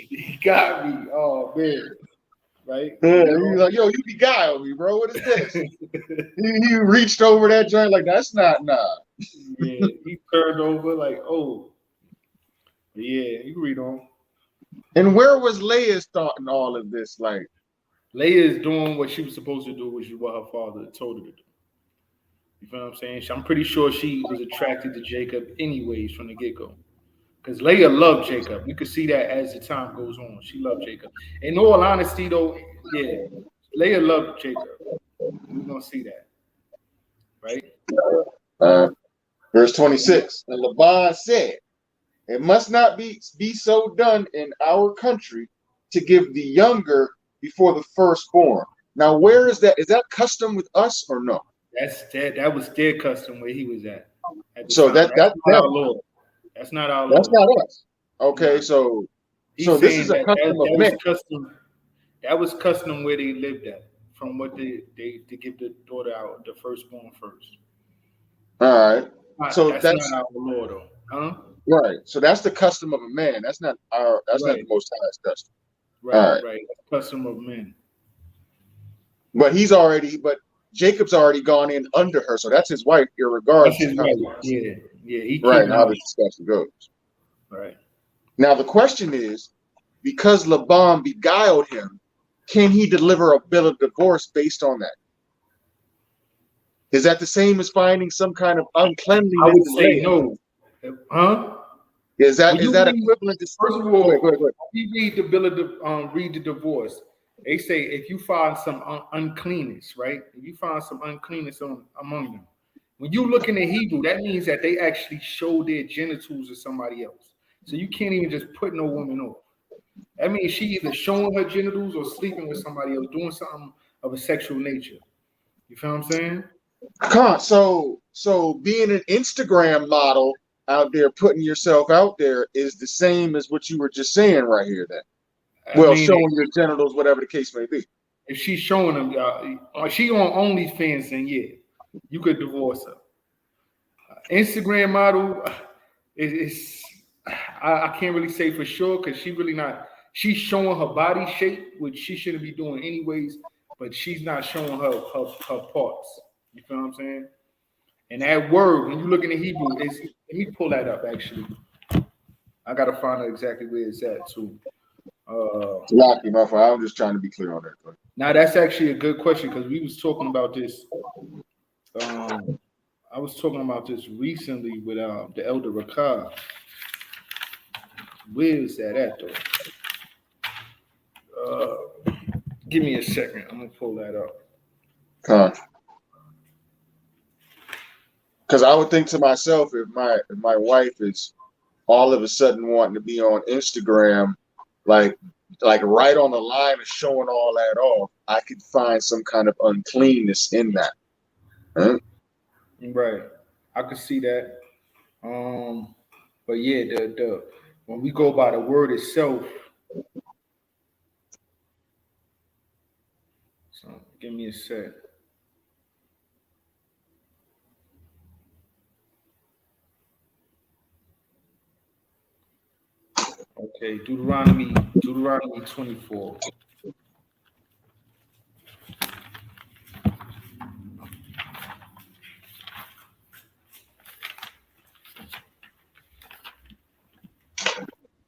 [SPEAKER 1] He got me. Oh man. Right?
[SPEAKER 2] Yeah, he's like, yo, you beguiled me, bro. What is this? he reached over that joint like, that's not nah.
[SPEAKER 1] Yeah, he turned over like, oh. Yeah, you read on.
[SPEAKER 2] And where was Leah's thought in all of this? Like,
[SPEAKER 1] Leah is doing what she was supposed to do, which is what her father told her to do. You feel what I'm saying? I'm pretty sure she was attracted to Jacob anyways from the get-go. Because Leah loved Jacob. You could see that as the time goes on. She loved Jacob. In all honesty, though, yeah, Leah loved Jacob. We're going to see that. Right?
[SPEAKER 2] Verse 26. And Laban said, it must not be so done in our country to give the younger before the firstborn. Now, where is that? Is that custom with us or no?
[SPEAKER 1] That was their custom where he was at
[SPEAKER 2] so
[SPEAKER 1] that's not our Lord. That's not our Lord.
[SPEAKER 2] That's not us. Okay, no. So this is a custom of men.
[SPEAKER 1] That was custom where they lived at, from what they give the daughter out, the firstborn first.
[SPEAKER 2] All right. So
[SPEAKER 1] that's not our Lord, though. Huh?
[SPEAKER 2] Right. So that's the custom of a man. That's not our. That's not the Most High's custom.
[SPEAKER 1] Right. Right. That's custom of men.
[SPEAKER 2] But he's already. But Jacob's already gone in under her, so that's his wife, irregardless of how
[SPEAKER 1] he
[SPEAKER 2] right how the discussion goes.
[SPEAKER 1] Right.
[SPEAKER 2] Now the question is, because Laban beguiled him, can he deliver a bill of divorce based on that? Is that the same as finding some kind of uncleanliness?
[SPEAKER 1] I would say no. Huh?
[SPEAKER 2] Is that equivalent to?
[SPEAKER 1] First of all, when we read the bill of read the divorce, they say if you find some uncleanness, right? If you find some uncleanness among them, when you look in the Hebrew, that means that they actually show their genitals to somebody else. So you can't even just put no woman off. That means she either showing her genitals or sleeping with somebody else, doing something of a sexual nature. You feel what I'm saying?
[SPEAKER 2] So being an Instagram model out there, putting yourself out there, is the same as what you were just saying right here. Then, showing your genitals, whatever the case may be.
[SPEAKER 1] If she's showing them, she on OnlyFans, then yeah, you could divorce her. Instagram model is I can't really say for sure because she's showing her body shape, which she shouldn't be doing anyways, but she's not showing her parts. You feel what I'm saying? And that word, when you look in the Hebrew, let me pull that up actually. I gotta find out exactly where it's at too.
[SPEAKER 2] Lucky, my friend. I'm just trying to be clear on that.
[SPEAKER 1] Now that's actually a good question because we was talking about this. I was talking about this recently with the Elder Rakab. Where is that at though? Give me a second. I'm gonna pull that up.
[SPEAKER 2] Because I would think to myself, if my wife is all of a sudden wanting to be on Instagram, like right on the line of showing all that off, I could find some kind of uncleanness in that. Huh?
[SPEAKER 1] Right. I could see that. But yeah, the when we go by the word itself, so give me a sec. Okay, Deuteronomy 24.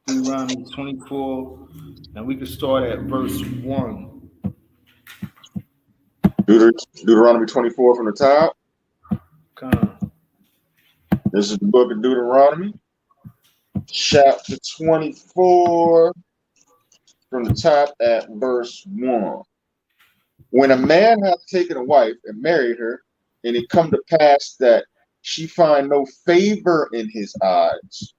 [SPEAKER 1] Deuteronomy 24, and we can start at verse 1.
[SPEAKER 2] Deuteronomy 24 from the top. This is the book of Deuteronomy, chapter 24, from the top at verse 1. When a man hath taken a wife and married her, and it come to pass that she find no favor in his eyes,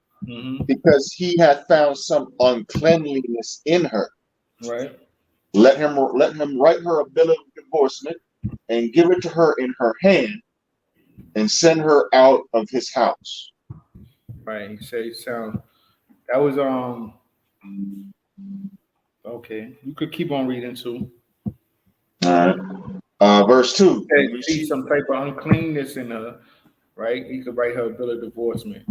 [SPEAKER 2] because he hath found some uncleanliness in her.
[SPEAKER 1] Right.
[SPEAKER 2] Let him write her a bill of divorcement and give it to her in her hand, and send her out of his house.
[SPEAKER 1] Right. He said that was okay. You could keep on reading too.
[SPEAKER 2] All right. Verse 2.
[SPEAKER 1] You see some type of uncleanness in her, right? He could write her a bill of divorcement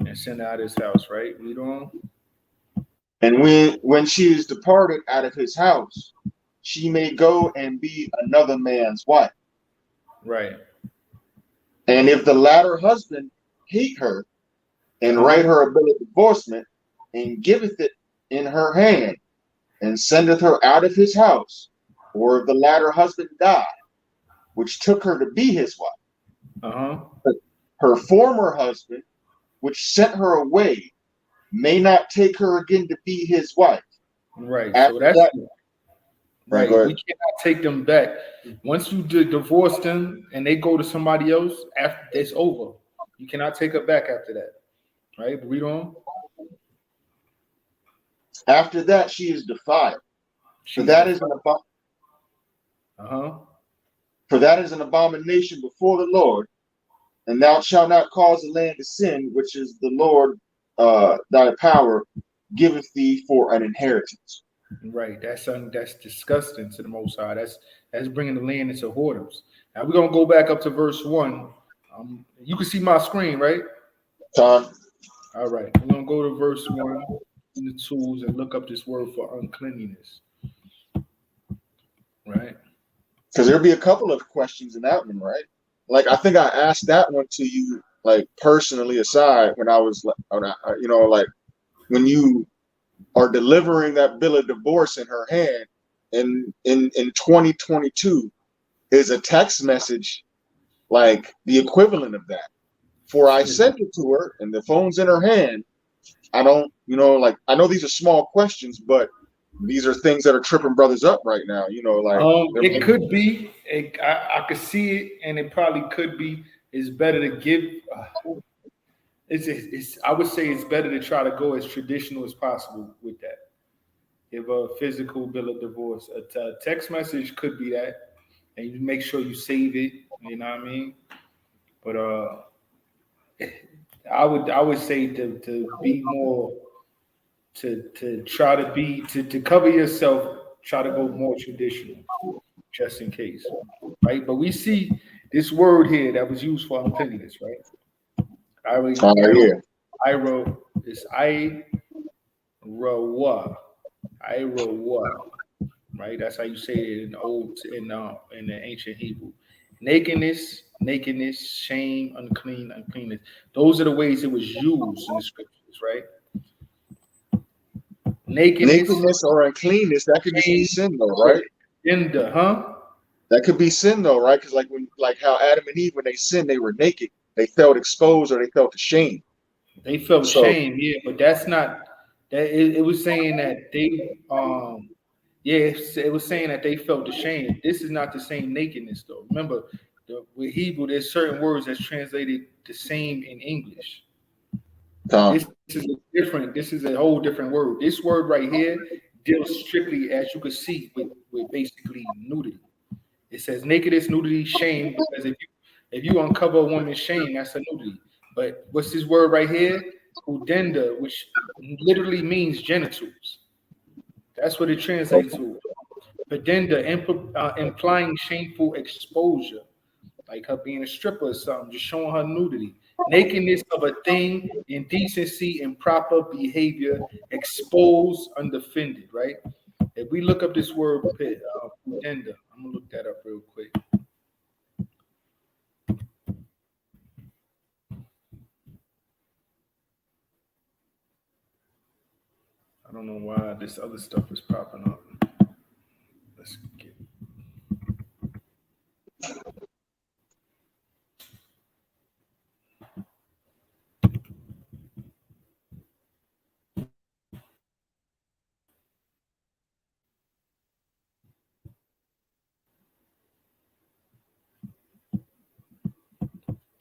[SPEAKER 1] and send her out of his house, right? Read on.
[SPEAKER 2] And when she is departed out of his house, she may go and be another man's wife.
[SPEAKER 1] Right.
[SPEAKER 2] And if the latter husband hate her, and write her a bill of divorcement, and giveth it in her hand, and sendeth her out of his house, or if the latter husband die, which took her to be his wife, her former husband, which sent her away, may not take her again to be his wife.
[SPEAKER 1] Right. So that's right. We cannot take them back. Once you divorce them and they go to somebody else, after it's over. You cannot take her back after that. Right? Read on.
[SPEAKER 2] After that, she is defiled. For that is an abomination before the Lord, and thou shalt not cause the land to sin, which is the Lord thy power giveth thee for an inheritance.
[SPEAKER 1] Right. That's disgusting to the Most High. That's bringing the land into whoredoms. Now we're gonna go back up to verse 1. You can see my screen, right?
[SPEAKER 2] Tom.
[SPEAKER 1] All right. We're gonna go to verse 1 in the tools and look up this word for uncleanliness. Right.
[SPEAKER 2] Because there'll be a couple of questions in that one, right? Like I think I asked that one to you, like personally aside, when I was, like when you are delivering that bill of divorce in her hand, in 2022, is a text message like the equivalent of that? For I sent it to her, and the phone's in her hand. I don't, like I know these are small questions, but these are things that are tripping brothers up right now.
[SPEAKER 1] It could be. I could see it, and it probably could be. It's better to give. I would say it's better to try to go as traditional as possible with that. Give a physical bill of divorce. A text message could be that, and you make sure you save it. You know what I mean? But I would say to be more to try to be to cover yourself. Try to go more traditional, just in case, right? But we see this word here that was used for uncleanness, right? I wrote it's Irowa, right? That's how you say it in the ancient Hebrew. Nakedness, shame, uncleanness. Those are the ways it was used in the scriptures, right?
[SPEAKER 2] Nakedness or uncleanness, that could be sin though, right? That could be sin though, right? Because like how Adam and Eve, when they sinned, they were naked. They felt exposed or they felt ashamed.
[SPEAKER 1] They felt shame, yeah, but that's not that. It was saying that they, it was saying that they felt ashamed. This is not the same nakedness though. Remember, with Hebrew, there's certain words that's translated the same in English. This is different. This is a whole different word. This word right here deals strictly, as you can see, with basically nudity. It says nakedness, nudity, shame. Because if you uncover a woman's shame, that's a nudity. But what's this word right here? Udenda, which literally means genitals. That's what it translates to. Pedenda, implying shameful exposure, like her being a stripper or something, just showing her nudity. Nakedness of a thing, indecency, improper behavior, exposed, undefended, right? If we look up this word, Udenda, I'm gonna look that up real quick. I don't know why this other stuff is popping up. Let's get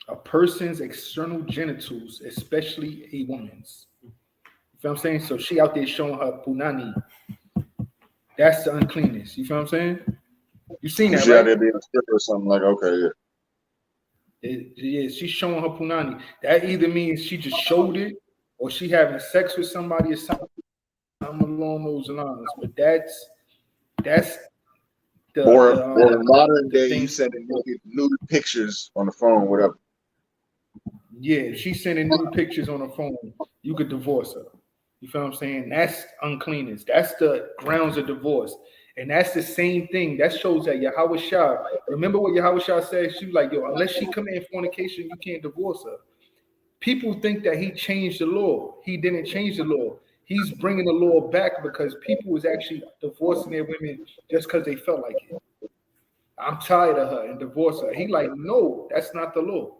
[SPEAKER 1] a person's external genitals, especially a woman's. You feel what I'm saying? So she out there showing her punani. That's the uncleanness. You feel what I'm saying? You seen that, right?
[SPEAKER 2] Out there being a stripper or something, like, okay,
[SPEAKER 1] yeah. She's showing her punani. That either means she just showed it, or she having sex with somebody or something along those lines. But that's the
[SPEAKER 2] or modern day you sending nude pictures on the phone, whatever.
[SPEAKER 1] Yeah, if she's sending nude pictures on her phone, you could divorce her. You feel what I'm saying? That's uncleanness. That's the grounds of divorce. And that's the same thing. That shows that Yahweh Shah, remember what Yahweh Shah said? She was like, yo, unless she come in fornication, you can't divorce her. People think that he changed the law. He didn't change the law. He's bringing the law back because people was actually divorcing their women just because they felt like it. I'm tired of her and divorce her. He like, no, that's not the law.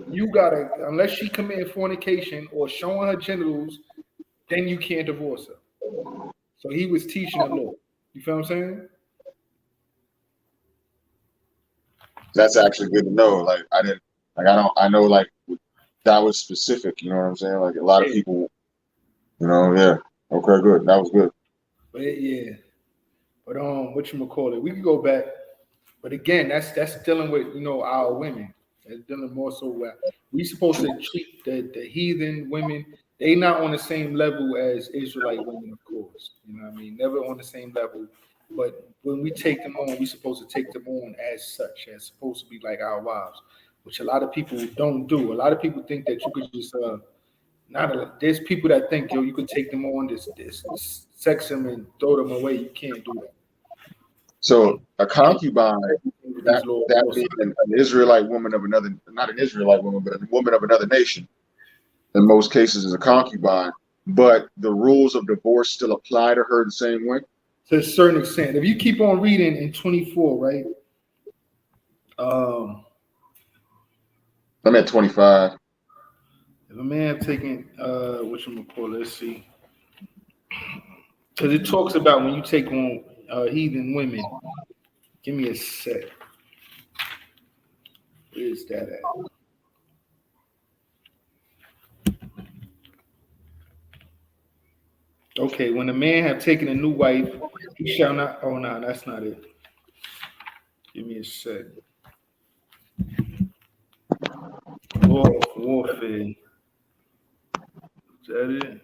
[SPEAKER 1] You gotta, unless she commit fornication or showing her genitals, then you can't divorce her. So he was teaching the law. You feel what I'm saying?
[SPEAKER 2] That's actually good to know. Like I know like that was specific, you know what I'm saying? Like a lot of people, yeah. Okay, good. That was good.
[SPEAKER 1] But yeah. But what you call it? We could go back. But again, that's dealing with our women. That's dealing more so with we supposed to treat the heathen women. They not on the same level as Israelite women, of course. You know what I mean? Never on the same level. But when we take them on, we supposed to take them on as such, as supposed to be like our wives, which a lot of people don't do. A lot of people think that you could just there's people that think you could take them on, this sex them and throw them away. You can't do that.
[SPEAKER 2] So a concubine, that being an Israelite woman of another, not an Israelite woman, but a woman of another nation, in most cases is a concubine, but the rules of divorce still apply to her the same way?
[SPEAKER 1] To a certain extent. If you keep on reading in 24, right?
[SPEAKER 2] I'm at 25.
[SPEAKER 1] If a man have taken, let's see. Because it talks about when you take on heathen women. Give me a sec. Where is that at? Okay, when a man have taken a new wife, he shall not. Oh no, that's not it. Give me a sec. Warfare. Is that it?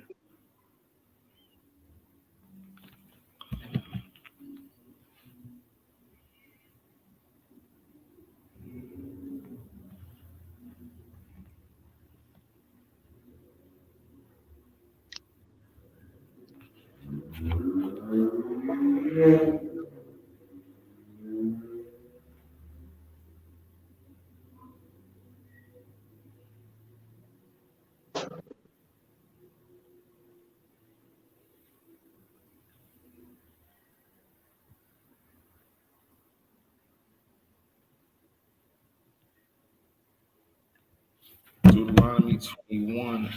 [SPEAKER 1] Deuteronomy 21.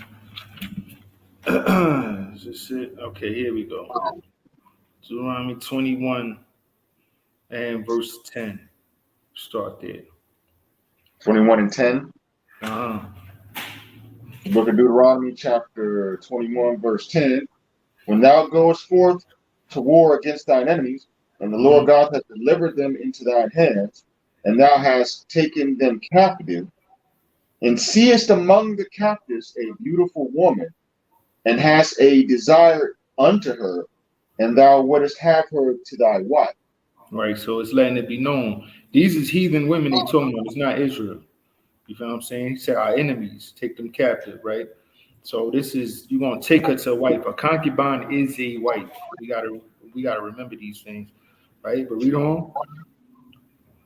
[SPEAKER 1] Is this it? Okay, here we go. Deuteronomy 21 and verse 10. Start there.
[SPEAKER 2] 21 and 10.
[SPEAKER 1] Uh-huh.
[SPEAKER 2] The book of Deuteronomy, chapter 21, verse 10. When thou goest forth to war against thine enemies, and the Lord God hath delivered them into thine hands, and thou hast taken them captive, and seest among the captives a beautiful woman, and hast a desire unto her, and thou wouldest have her to thy wife.
[SPEAKER 1] Right, so it's letting it be known. These is heathen women they talking about. It's not Israel. You feel what I'm saying? He said our enemies, take them captive, right? So this is, you're going to take her to a wife. A concubine is a wife. We gotta remember these things, right? But read on.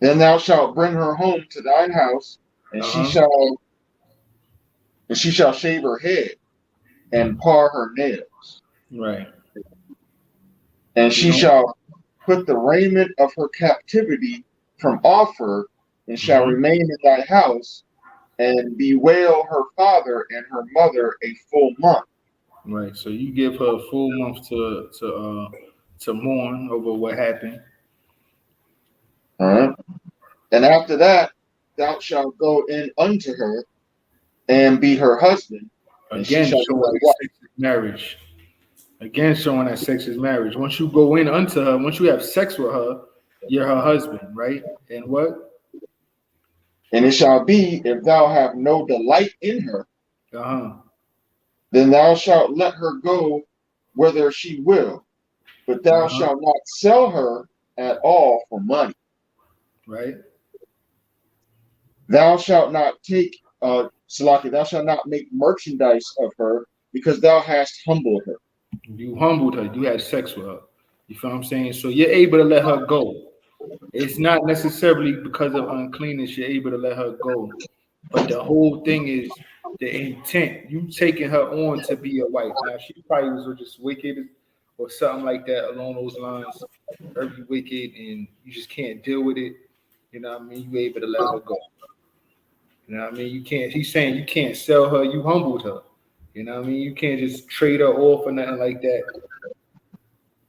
[SPEAKER 2] Then thou shalt bring her home to thine house, and she shall shave her head and par her nails.
[SPEAKER 1] Right.
[SPEAKER 2] And she shall put the raiment of her captivity from off her, and shall remain in thy house, and bewail her father and her mother a full month.
[SPEAKER 1] Right. So you give her a full month to mourn over what happened.
[SPEAKER 2] And after that, thou shalt go in unto her and be her husband.
[SPEAKER 1] Again, showing that sex is marriage. Again, showing that sex is marriage. Once you go in unto her, once you have sex with her, you're her husband, right? And what?
[SPEAKER 2] And it shall be, if thou have no delight in her, then thou shalt let her go whither she will, but thou shalt not sell her at all for money.
[SPEAKER 1] Right.
[SPEAKER 2] Thou shalt not take, Salaki, thou shalt not make merchandise of her, because thou hast humbled her.
[SPEAKER 1] You humbled her. You had sex with her. You feel what I'm saying? So you're able to let her go. It's not necessarily because of uncleanness you're able to let her go. But the whole thing is the intent. You taking her on to be a wife. Now, she probably was just wicked or something like that along those lines. Very wicked, and you just can't deal with it. You know what I mean? You able to let her go. You know what I mean? You can't. He's saying you can't sell her. You humbled her. You know what I mean? You can't just trade her off or nothing like that.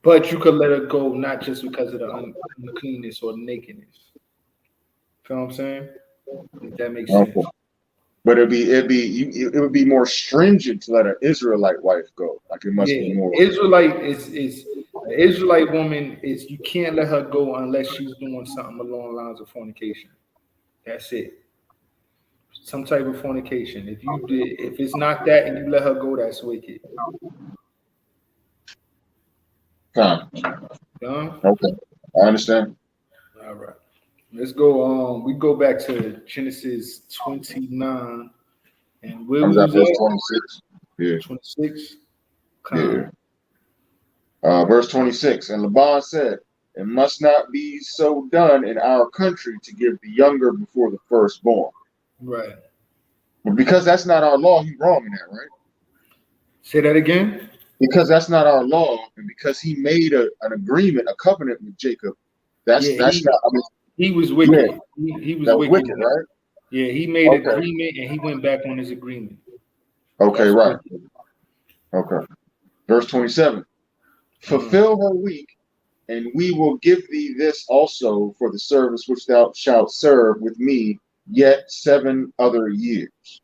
[SPEAKER 1] But you could let her go, not just because of the uncleanness or the nakedness. Feel what I'm saying? If that makes sense.
[SPEAKER 2] But it would be more stringent to let an Israelite wife go. Like it must be more.
[SPEAKER 1] Israelite is an Israelite woman is you can't let her go unless she's doing something along the lines of fornication. That's it. Some type of fornication. If it's not that and you let her go, that's wicked.
[SPEAKER 2] Okay, I understand.
[SPEAKER 1] All right. Let's go. We go back to Genesis 29, and where was that?
[SPEAKER 2] Verse 26. Yeah.
[SPEAKER 1] 26.
[SPEAKER 2] Yeah. Verse 26. And Laban said, it must not be so done in our country to give the younger before the firstborn.
[SPEAKER 1] Right.
[SPEAKER 2] But because that's not our law, he's wrong in that, right?
[SPEAKER 1] Say that again.
[SPEAKER 2] Because that's not our law, and because he made an agreement, a covenant with Jacob, that's not. I mean,
[SPEAKER 1] he was wicked.
[SPEAKER 2] Yeah,
[SPEAKER 1] he was wicked,
[SPEAKER 2] right?
[SPEAKER 1] Yeah, he made an agreement and he went back on his agreement.
[SPEAKER 2] Okay, that's right. Wicked. Okay. Verse 27. Fulfill her week, and we will give thee this also for the service which thou shalt serve with me yet 7 other years.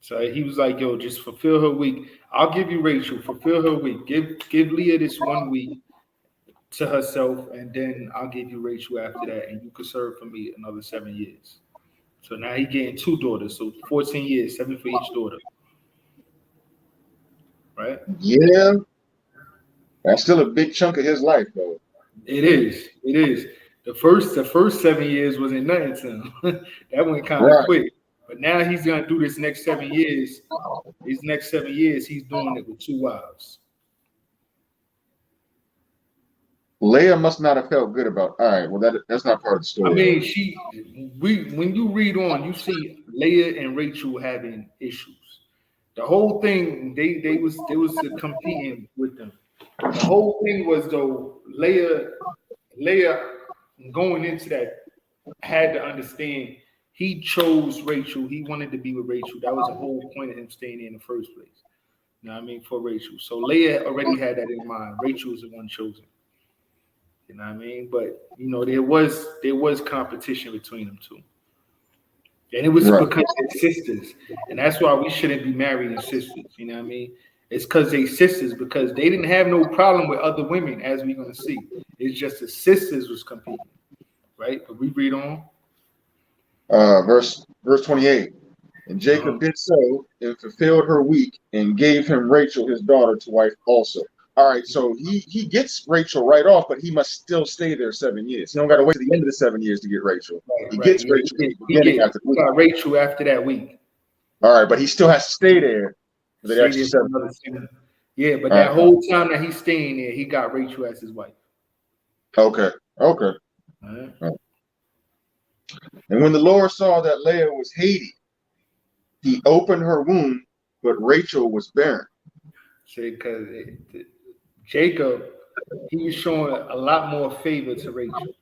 [SPEAKER 1] So he was like, yo, just fulfill her week. I'll give you Rachel, fulfill her week. Give Leah this 1 week to herself, and then I'll give you Rachel after that, and you could serve for me another 7 years. So now he's getting 2 daughters, so 14 years, 7 for each daughter. Right?
[SPEAKER 2] Yeah. That's still a big chunk of his life, though.
[SPEAKER 1] It is. The first 7 years wasn't nothing to him. That went kind of quick. But now he's gonna do this next 7 years. These next 7 years, he's doing it with 2 wives.
[SPEAKER 2] Leah must not have felt good about. All right, well that's not part of the story.
[SPEAKER 1] I mean, when you read on, you see Leah and Rachel having issues. The whole thing, they was competing with them. The whole thing was though, Leah going into that had to understand he chose Rachel. He wanted to be with Rachel. That was the whole point of him staying there in the first place. You know what I mean? For Rachel. So Leah already had that in mind. Rachel was the one chosen. You know what I mean? But you know, there was competition between them two. And it was because they're sisters. And that's why we shouldn't be marrying sisters. You know what I mean? It's because they sisters, because they didn't have no problem with other women, as we're gonna see. It's just the sisters was competing. Right? But we read on.
[SPEAKER 2] Verse 28. And Jacob did so and fulfilled her week and gave him Rachel his daughter to wife also. All right, so he gets Rachel right off, but he must still stay there 7 years. He don't got to wait to the end of the 7 years to get Rachel. He gets Rachel after the week.
[SPEAKER 1] Got Rachel after that week.
[SPEAKER 2] All right, but he still has to stay there for the extra 7.
[SPEAKER 1] Yeah, but that whole time that he's staying there, he got Rachel as his wife.
[SPEAKER 2] Okay. All right. And when the Lord saw that Leah was hated, he opened her womb, but Rachel was barren.
[SPEAKER 1] See, because Jacob, he was showing a lot more favor to Rachel.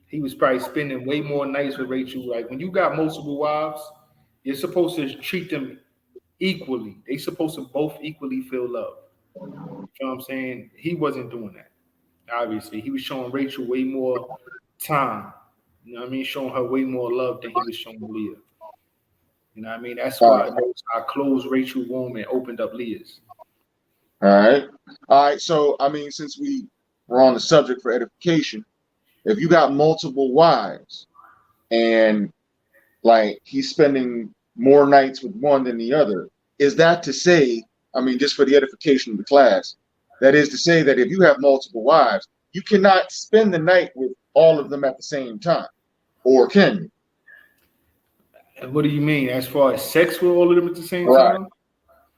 [SPEAKER 1] He was probably spending way more nights with Rachel. Like when you got multiple wives, you're supposed to treat them equally. They're supposed to both equally feel love. You know what I'm saying? He wasn't doing that. Obviously, he was showing Rachel way more time. You know what I mean? Showing her way more love than he was showing Leah. You know what I mean? That's why I closed Rachel's womb and opened up Leah's.
[SPEAKER 2] All right. So, I mean, since we were on the subject for edification, if you got multiple wives and like he's spending more nights with one than the other, is that to say, I mean, just for the edification of the class, that is to say that if you have multiple wives, you cannot spend the night with all of them at the same time, or can you?
[SPEAKER 1] And what do you mean? As far as sex with all of them at the same time?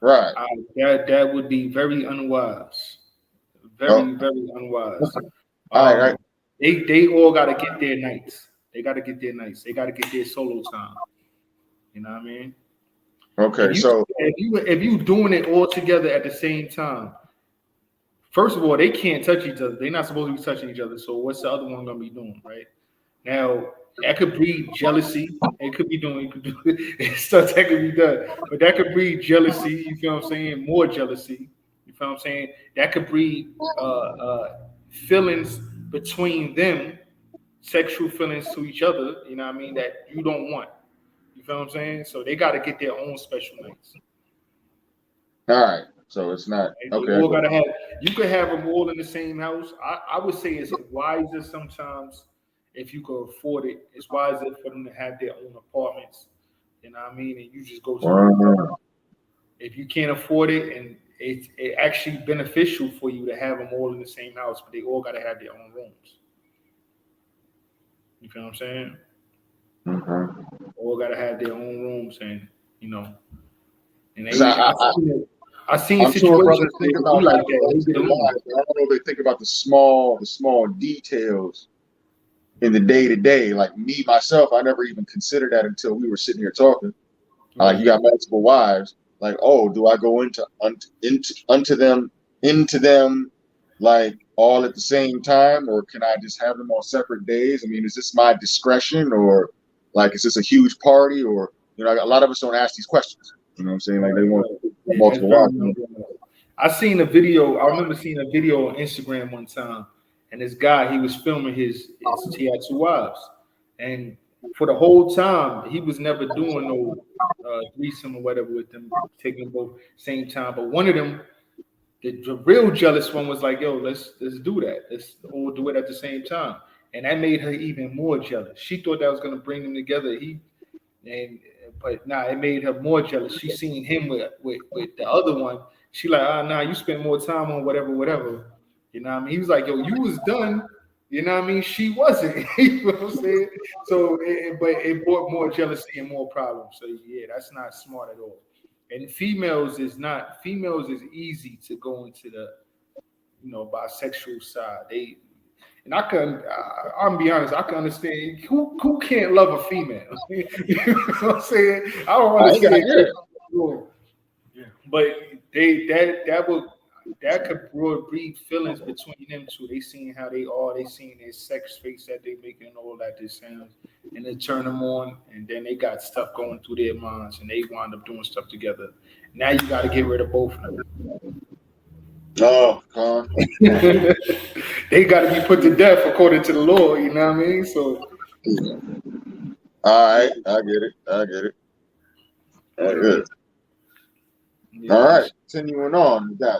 [SPEAKER 2] Right.
[SPEAKER 1] That would be very unwise. Very unwise.
[SPEAKER 2] All right.
[SPEAKER 1] They all got to get their nights. They got to get their nights. They got to get their solo time. You know what I mean?
[SPEAKER 2] Okay.
[SPEAKER 1] If you doing it all together at the same time, first of all, they can't touch each other. They're not supposed to be touching each other. So what's the other one gonna be doing, right? Now that could breed jealousy. It could be doing stuff that could be done, but that could breed jealousy. You feel what I'm saying? More jealousy. You feel what I'm saying? That could breed feelings between them, sexual feelings to each other. You know what I mean? That you don't want. You feel what I'm saying? So they got to get their own special nights.
[SPEAKER 2] All right. So it's not okay.
[SPEAKER 1] You gotta have. You could have them all in the same house. I would say it's wiser sometimes if you could afford it. It's wiser for them to have their own apartments. You know what I mean? And you just go to. If you can't afford it, and it's actually beneficial for you to have them all in the same house, but they all gotta have their own rooms. You feel what I'm saying?
[SPEAKER 2] Mm-hmm.
[SPEAKER 1] All gotta have their own rooms, and you know, and they. I seen
[SPEAKER 2] I'm sure brothers
[SPEAKER 1] situations
[SPEAKER 2] think about
[SPEAKER 1] like
[SPEAKER 2] that.
[SPEAKER 1] that.
[SPEAKER 2] I don't know if they think about the small details in the day to day. Like me myself, I never even considered that until we were sitting here talking. Like you got multiple wives. Like, oh, do I go into them like all at the same time, or can I just have them on separate days? I mean, is this my discretion, or like is this a huge party, or a lot of us don't ask these questions. You know what I'm saying? Like they want multiple wives.
[SPEAKER 1] I seen a video. I remember seeing a video on Instagram one time, and this guy, he was filming his he had 2 wives, and for the whole time he was never doing no threesome or whatever with them, taking them both same time. But one of them, the real jealous one, was like, "Yo, let's do that. Let's all do it at the same time," and that made her even more jealous. She thought that was gonna bring them together. But it made her more jealous. She seen him with the other one. She like, nah, you spend more time on whatever. You know what I mean? He was like, yo, you was done. You know what I mean? She wasn't. You know what I'm saying? So, but it brought more jealousy and more problems. So yeah, that's not smart at all. And females is easy to go into the, bisexual side. And I'm be honest, I can understand who can't love a female. You know what I'm saying? I don't want to say it. But that could breed feelings between them two. They seeing how they are, they seeing their sex face that they making and all that this sounds, and they turn them on, and then they got stuff going through their minds, and they wind up doing stuff together. Now you got to get rid of both of them.
[SPEAKER 2] Oh,
[SPEAKER 1] they got to be put to death according to the law. You know what I mean? So,
[SPEAKER 2] all right, I get it. All good. Yeah. All right, continuing on with that.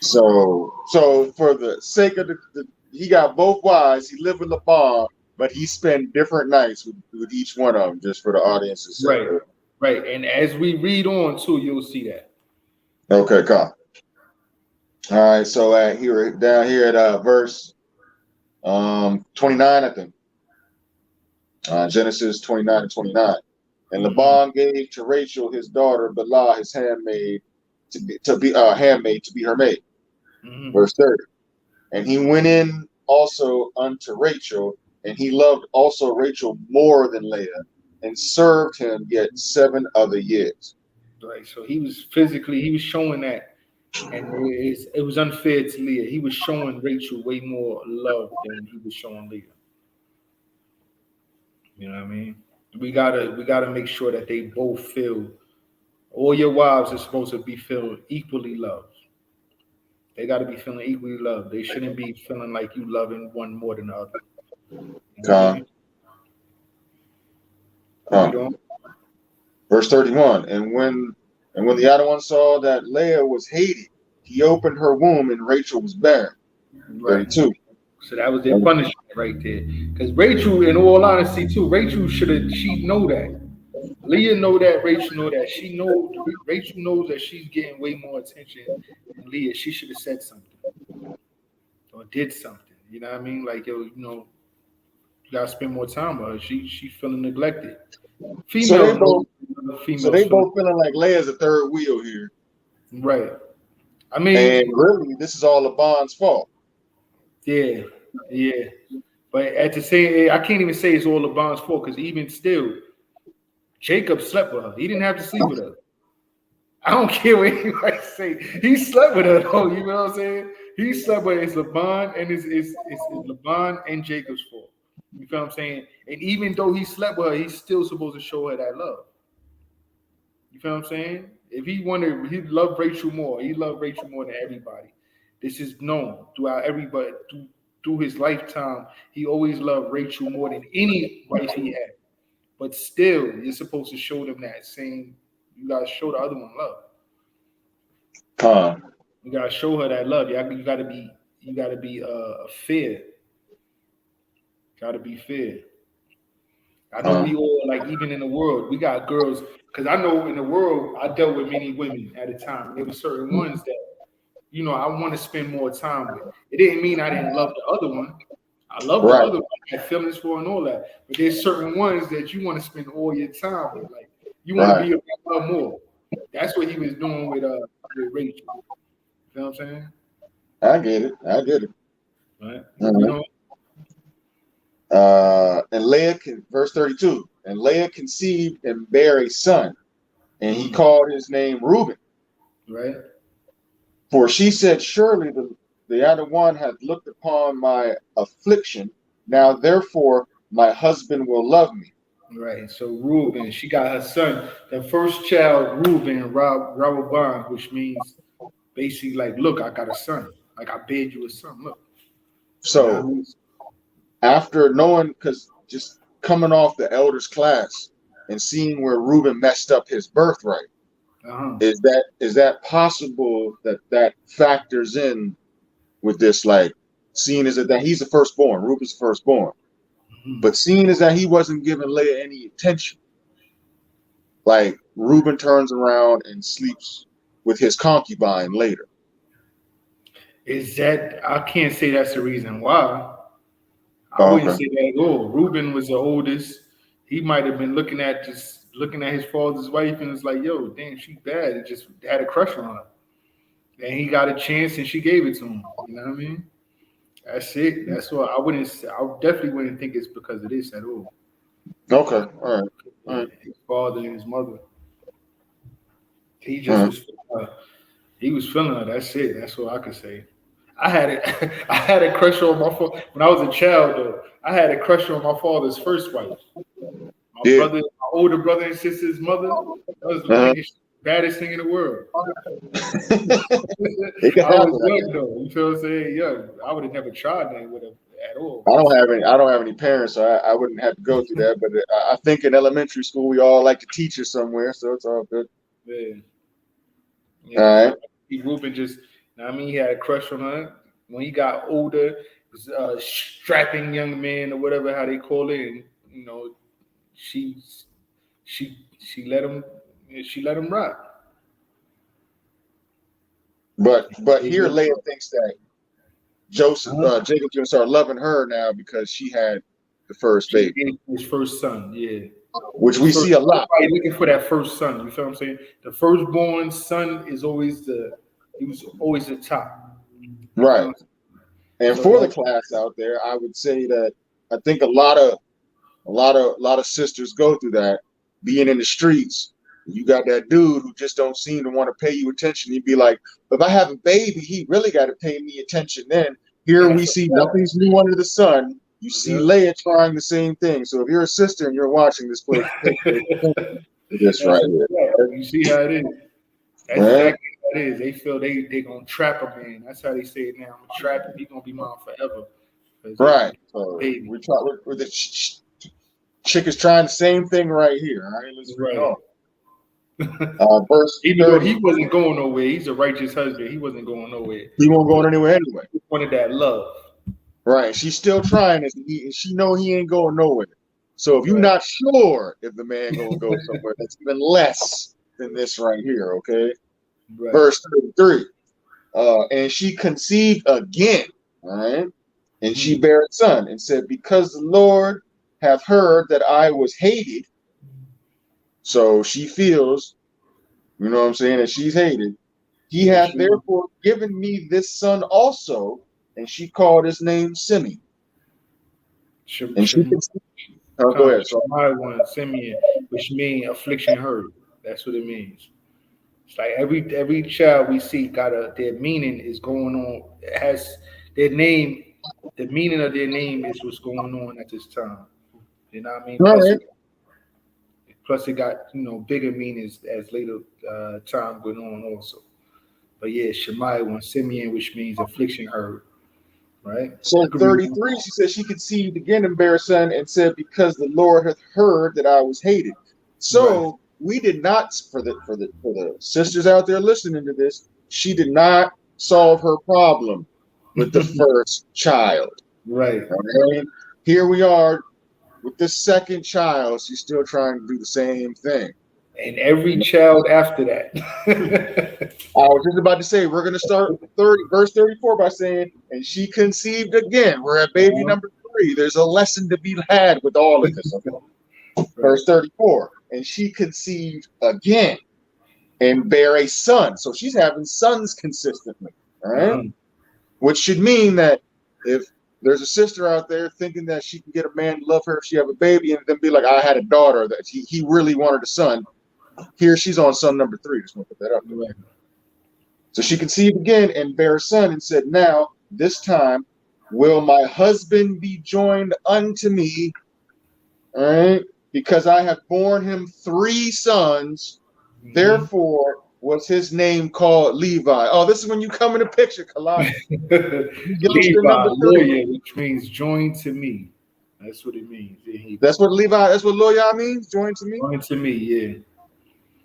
[SPEAKER 2] So for the sake of he got both wives. He lived with Laban, but he spent different nights with each one of them, just for the audience's sake.
[SPEAKER 1] Right. And as we read on too, you'll see that.
[SPEAKER 2] Okay, come. All right, so down here at verse 29, I think. Genesis 29 and 29. And Laban gave to Rachel his daughter Bilhah his handmaid to be her maid. Mm-hmm. Verse 30. And he went in also unto Rachel, and he loved also Rachel more than Leah, and served him yet 7 other years.
[SPEAKER 1] Right. So he was showing that, and it was unfair to Leah. He was showing Rachel way more love than he was showing Leah. You know what I mean? We gotta make sure that they both feel. All your wives are supposed to be feeling equally loved. They got to be feeling equally loved. They shouldn't be feeling like you loving one more than the other.
[SPEAKER 2] Verse 31. And when the other one saw that Leah was hated, he opened her womb, and Rachel was barren.
[SPEAKER 1] Right. 32. So that was their punishment right there. Because Rachel, in all honesty, too, she know that. Leah know that, Rachel know that. Rachel knows that she's getting way more attention than Leah. She should have said something or did something. You know what I mean? Like, you gotta spend more time with her. She's feeling neglected.
[SPEAKER 2] So they both feeling like Leah's a third wheel here.
[SPEAKER 1] Right. I mean,
[SPEAKER 2] and really, this is all Laban's fault.
[SPEAKER 1] Yeah. But at the same, I can't even say it's all Laban's fault, because even still, Jacob slept with her. He didn't have to sleep with her. I don't care what anybody say. He slept with her though. You know what I'm saying? He slept with her. It's Laban and it's Laban and Jacob's fault. You feel what I'm saying? And even though he slept with her, he's still supposed to show her that love. You feel what I'm saying? If he loved Rachel more. He loved Rachel more than everybody. This is known throughout everybody, through his lifetime. He always loved Rachel more than any wife he had. But still, you're supposed to show them that same. You gotta show the other one love. You gotta show her that love. You gotta be fair. Gotta be fair. I know we all, like, even in the world, we got girls, because I know in the world I dealt with many women at a time. There were certain ones that, I want to spend more time with. It didn't mean I didn't love the other one. I love the other one. I had feelings for and all that. But there's certain ones that you want to spend all your time with. Like, you want to be around her more. That's what he was doing with Rachel. You know what I'm saying?
[SPEAKER 2] I get it.
[SPEAKER 1] Right.
[SPEAKER 2] And Leah, verse 32, and Leah conceived and bare a son, and he called his name Reuben.
[SPEAKER 1] Right.
[SPEAKER 2] For she said, surely the other one hath looked upon my affliction. Now therefore my husband will love me.
[SPEAKER 1] Right. So Reuben, she got her son, the first child, Reuben, Raboban, which means basically like, look, I got a son. Like I bid you a son. Look.
[SPEAKER 2] So after knowing, because just coming off the elders class and seeing where Reuben messed up his birthright, is that possible that factors in with this, like seeing as that he's the firstborn, Reuben's the firstborn, but seeing as that he wasn't giving Leah any attention, like Reuben turns around and sleeps with his concubine later.
[SPEAKER 1] Is that, I can't say that's the reason why. I wouldn't say that at all. Reuben was the oldest. He might have been looking at his father's wife and was like, yo, damn, she bad. And just had a crush on her. And he got a chance and she gave it to him. You know what I mean? That's it. That's why I definitely wouldn't think it's because of this at all.
[SPEAKER 2] Okay. All right.
[SPEAKER 1] His father and his mother. He just was feeling her. That's it. That's what I could say. I had a crush on my father when I was a child. Though I had a crush on my father's first wife. My older brother and sister's mother. That was the baddest thing in the world. I was young though. You feel what I'm saying? Young. I would have never tried that with him at all.
[SPEAKER 2] I don't have any parents, so I wouldn't have to go through that. But I think in elementary school we all like to teach us somewhere, so it's all good.
[SPEAKER 1] Yeah. All right. Reuben just. I mean, he had a crush on her. When he got older, was a strapping young man or whatever how they call it, and you know, she let him rock.
[SPEAKER 2] But here Leah thinks that Jacob's gonna start loving her now because she had the first baby,
[SPEAKER 1] his first son,
[SPEAKER 2] which we see a lot.
[SPEAKER 1] Looking for that first son. You feel what I'm saying? The firstborn son is always he was always the top.
[SPEAKER 2] Right. And so for the class out there, I would say that I think a lot of sisters go through that. Being in the streets, you got that dude who just don't seem to want to pay you attention. You'd be like, if I have a baby, he really got to pay me attention. Then here we see nothing's new under the sun. You see Leah trying the same thing. So if you're a sister and you're watching this place, this right here.
[SPEAKER 1] You see how it is. That's exactly what it is. They feel they gonna trap a man. That's how they say it now. I'm trapping. He's gonna be mine forever.
[SPEAKER 2] Right. So the chick is trying the same thing right here. All right. Let's read on.
[SPEAKER 1] Even though he wasn't going nowhere, he's a righteous husband. He wasn't going nowhere.
[SPEAKER 2] He won't go anywhere anyway.
[SPEAKER 1] He wanted that love.
[SPEAKER 2] Right. She's still trying it, and she know he ain't going nowhere. So if you're not sure if the man gonna go somewhere, that's even less than this right here. Okay. Right. Verse 33. And she conceived again. All right. And she bare a son and said, because the Lord hath heard that I was hated. So she feels, you know what I'm saying, that she's hated. He hath therefore given me this son also. And she called his name Simeon. And she go ahead.
[SPEAKER 1] So my one, Simeon, which means affliction heard. That's what it means. It's like every child we see got their meaning is going on. It has their name. The meaning of their name is what's going on at this time. You know what I mean? Plus it got bigger meanings as later time went on also. But yeah, Shemaiah one, Simeon, which means affliction heard. Right.
[SPEAKER 2] So 33, she said she conceived again and bare a son and said, because the Lord hath heard that I was hated. So we did not, for the sisters out there listening to this, she did not solve her problem with the first child.
[SPEAKER 1] Right.
[SPEAKER 2] Okay? Here we are with the second child. She's still trying to do the same thing.
[SPEAKER 1] And every child after that.
[SPEAKER 2] I was just about to say, we're going to start verse 34 by saying, and she conceived again. We're at baby number 3. There's a lesson to be had with all of this. Verse 34, and she conceived again. and bear a son. So she's having sons consistently, all right? Which should mean that if there's a sister out there thinking that she can get a man to love her if she have a baby and then be like, I had a daughter that he really wanted a son, here she's on son number 3. Just want to put that up there. Right. So she conceived again and bare a son and said, now, this time, will my husband be joined unto me, all right? Because I have borne him 3 sons, therefore was his name called Levi. Oh, this is when you come in the picture, Kalani.
[SPEAKER 1] Levi, lawyer, which means joined to me. That's what it means.
[SPEAKER 2] That's what lawyer means, joined to me?
[SPEAKER 1] Joined to me, yeah.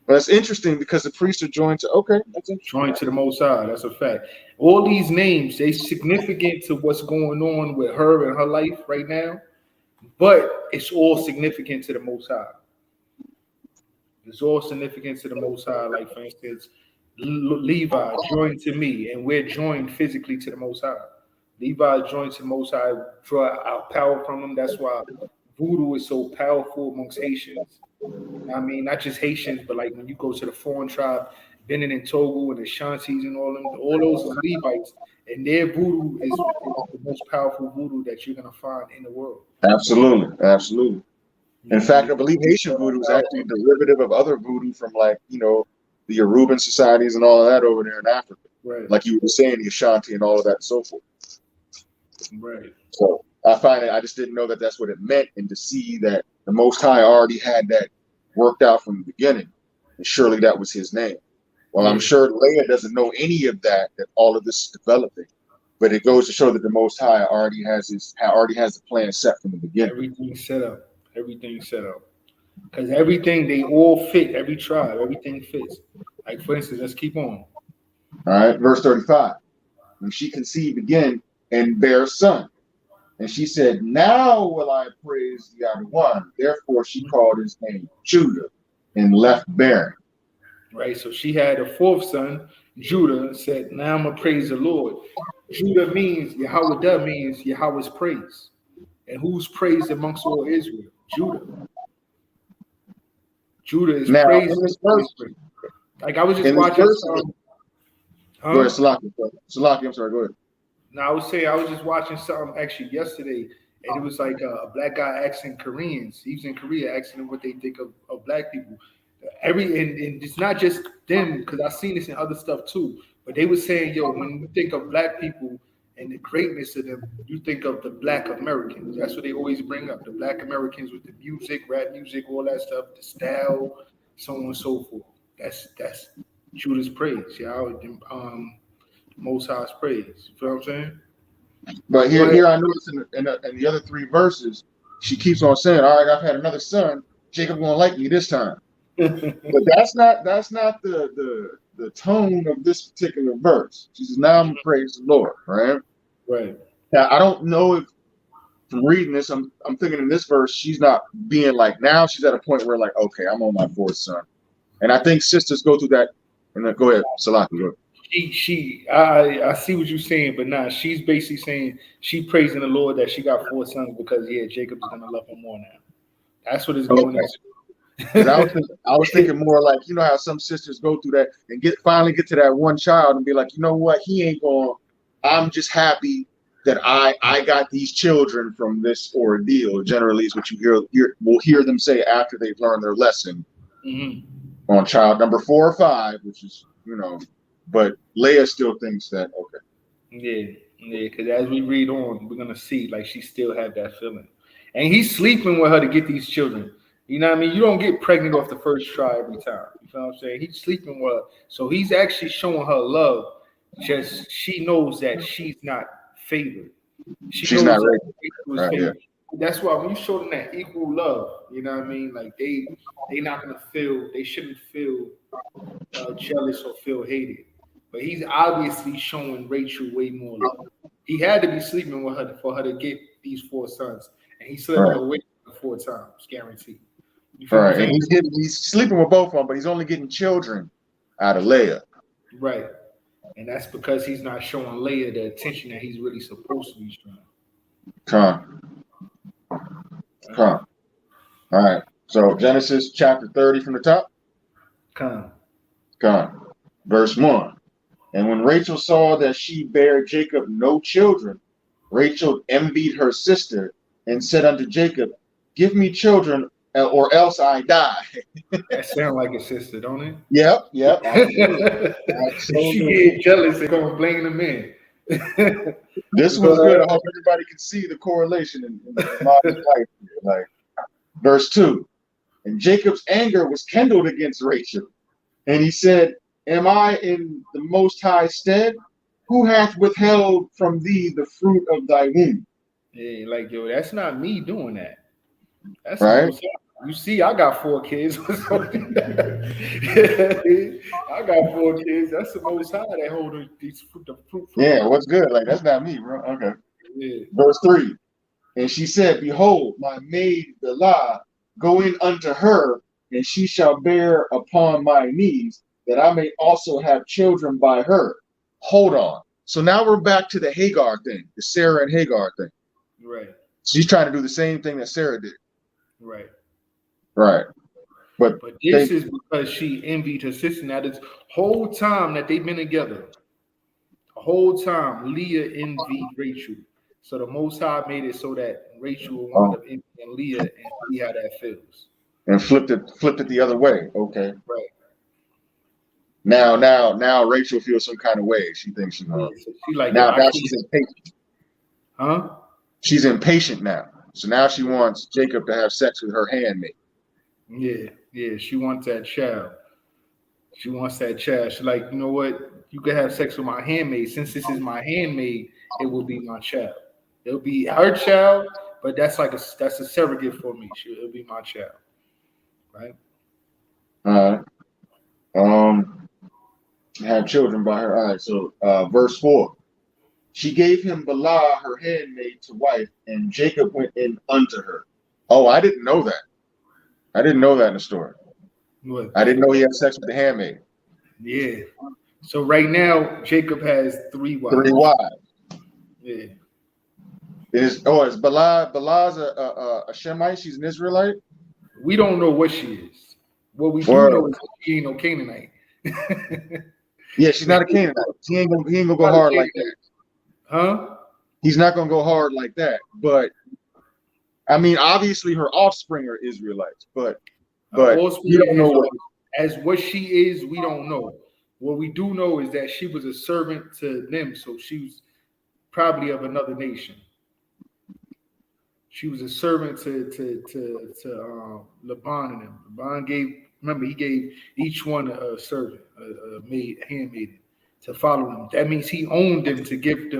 [SPEAKER 2] But that's interesting because the priests are joined to, okay, that's interesting.
[SPEAKER 1] Joined to the Most High, that's a fact. All these names, they significant to what's going on with her and her life right now, but it's all significant to the Most High. It's all significant to the Most High. Like, for instance, Levi joined to me, and we're joined physically to the Most High. Levi joined to the Most High, draw our power from him. That's why voodoo is so powerful amongst Haitians. I mean, not just Haitians, but like when you go to the foreign tribe, Benin and Togo and the Shantis and all those are Levites, and their voodoo is the most powerful voodoo that you're gonna find in the world.
[SPEAKER 2] Absolutely. In fact, I believe Haitian voodoo is actually a derivative of other voodoo from, like, you know, the Yoruban societies and all of that over there in Africa.
[SPEAKER 1] Right.
[SPEAKER 2] Like you were saying, the Ashanti and all of that and so forth.
[SPEAKER 1] Right.
[SPEAKER 2] So I find it, I just didn't know that that's what it meant, and to see that the Most High already had that worked out from the beginning, and surely that was his name. Well, I'm sure Leah doesn't know any of that all of this is developing, but it goes to show that the Most High already has the plan set from the beginning.
[SPEAKER 1] Everything's set up. Because everything, they all fit, every tribe, everything fits. Like, for instance, let's keep on.
[SPEAKER 2] All right, verse 35. And she conceived again and bare a son. And she said, now will I praise the Other One. Therefore she called his name Judah and left bearing.
[SPEAKER 1] Right, so she had a 4th son, Judah, and said, now I'm going to praise the Lord. Judah means, Yahweh means Yahweh's praise. And who's praised amongst all Israel? Judah. Judah is
[SPEAKER 2] now,
[SPEAKER 1] praised.
[SPEAKER 2] In this verse,
[SPEAKER 1] like, I was just watching.
[SPEAKER 2] Go ahead, Salaki, I'm sorry, go ahead.
[SPEAKER 1] No, I was just watching something actually yesterday, and it was like a black guy asking Koreans. He was in Korea asking them what they think of black people. And it's not just them, because I've seen this in other stuff too. But they were saying, yo, when you think of black people and the greatness of them, you think of the Black Americans. That's what they always bring up. The Black Americans with the music, rap music, all that stuff, the style, so on and so forth. That's Judah's praise, Most High's praise. You feel what I'm saying?
[SPEAKER 2] But here I notice in the other 3 verses, she keeps on saying, all right, I've had another son. Jacob gonna like me this time. But that's not the tone of this particular verse. She says, now I'm gonna praise the Lord, right?
[SPEAKER 1] Right.
[SPEAKER 2] Now I don't know if from reading this, I'm thinking in this verse, she's not being like, now she's at a point where, like, okay, I'm on my 4th son. And I think sisters go through that. And then go ahead, Salaki, go ahead.
[SPEAKER 1] I see what you're saying, but nah, she's basically saying she praising the Lord that she got 4 sons because Jacob's gonna love her more now. That's what it's going into.
[SPEAKER 2] I was thinking more like, you know how some sisters go through that and finally get to that one child and be like, you know what, he ain't going. I'm just happy that I got these children from this ordeal. Generally, is what you we'll hear them say after they've learned their lesson on child number 4 or 5, which is, you know. But Leah still thinks that, okay.
[SPEAKER 1] Yeah, because as we read on, we're gonna see like she still had that feeling, and he's sleeping with her to get these children. You know what I mean? You don't get pregnant off the first try every time. You know what I'm saying? He's sleeping with her, so he's actually showing her love. Just she knows that she's not favored.
[SPEAKER 2] She's not ready.
[SPEAKER 1] Right, yeah. That's why when you show them that equal love, you know what I mean? Like they not gonna feel. They shouldn't feel jealous or feel hated. But he's obviously showing Rachel way more love. He had to be sleeping with her for her to get these 4 sons, and he slept with her way 4 times, guaranteed.
[SPEAKER 2] All right, and he's sleeping with both of them, but he's only getting children out of Leah.
[SPEAKER 1] Right, and that's because he's not showing Leah the attention that he's really supposed to be showing.
[SPEAKER 2] Come. All right, so Genesis chapter 30 from the top.
[SPEAKER 1] Come.
[SPEAKER 2] God. Verse 1. And when Rachel saw that she bare Jacob no children, Rachel envied her sister and said unto Jacob, give me children or else I die.
[SPEAKER 1] That sound like a sister, don't it?
[SPEAKER 2] Yep. Absolutely.
[SPEAKER 1] She get jealous and gonna blame the man.
[SPEAKER 2] This was good. I hope everybody can see the correlation in my life here. Like verse 2. And Jacob's anger was kindled against Rachel, and he said, am I in the Most High stead? Who hath withheld from thee the fruit of thy womb?
[SPEAKER 1] Yeah, like, yo, that's not me doing that. That's
[SPEAKER 2] right.
[SPEAKER 1] You see, I got 4 kids. I got 4 kids. That's the Most High that hold the fruit.
[SPEAKER 2] Yeah, what's good? Like, that's not me, bro. Okay.
[SPEAKER 1] Yeah.
[SPEAKER 2] Verse 3. And she said, behold, my maid Bilhah, go in unto her, and she shall bear upon my knees, that I may also have children by her. Hold on. So now we're back to the Hagar thing, the Sarah and Hagar thing.
[SPEAKER 1] Right.
[SPEAKER 2] She's trying to do the same thing that Sarah did.
[SPEAKER 1] Right.
[SPEAKER 2] Right. But
[SPEAKER 1] this is because she envied her sister. Now, this whole time that they've been together, the whole time, Leah envied Rachel. So the Most High made it so that Rachel will wind up envying Leah and see how that feels.
[SPEAKER 2] And flipped it the other way. Okay.
[SPEAKER 1] Right.
[SPEAKER 2] Now Rachel feels some kind of way. She thinks she's
[SPEAKER 1] so she like
[SPEAKER 2] now she's impatient.
[SPEAKER 1] Huh?
[SPEAKER 2] She's impatient now. So now she wants Jacob to have sex with her handmaid.
[SPEAKER 1] Yeah. She wants that child. She's like, you know what? You can have sex with my handmaid. Since this is my handmaid, it will be my child. It'll be her child, but that's a surrogate for me. It'll be my child. Right?
[SPEAKER 2] Have children by her. All right, so verse 4. She gave him Bilhah, her handmaid, to wife, and Jacob went in unto her. Oh, I didn't know that. I didn't know that in the story.
[SPEAKER 1] What?
[SPEAKER 2] I didn't know he had sex with the handmaid.
[SPEAKER 1] Yeah. So right now, Jacob has 3 wives.
[SPEAKER 2] 3 wives.
[SPEAKER 1] Yeah.
[SPEAKER 2] Is Bilhah's a Shemite? She's an Israelite?
[SPEAKER 1] We don't know what she is. What we do know is she ain't no Canaanite.
[SPEAKER 2] Yeah, she's not a Canaanite. He ain't gonna go hard like that.
[SPEAKER 1] Huh?
[SPEAKER 2] He's not gonna go hard like that. But I mean, obviously her offspring are Israelites, but you don't know
[SPEAKER 1] what she is. We don't know. What we do know is that she was a servant to them, so she was probably of another nation. She was a servant to Laban and them. Laban he gave each one a servant, a handmaiden to follow them. That means he owned them to give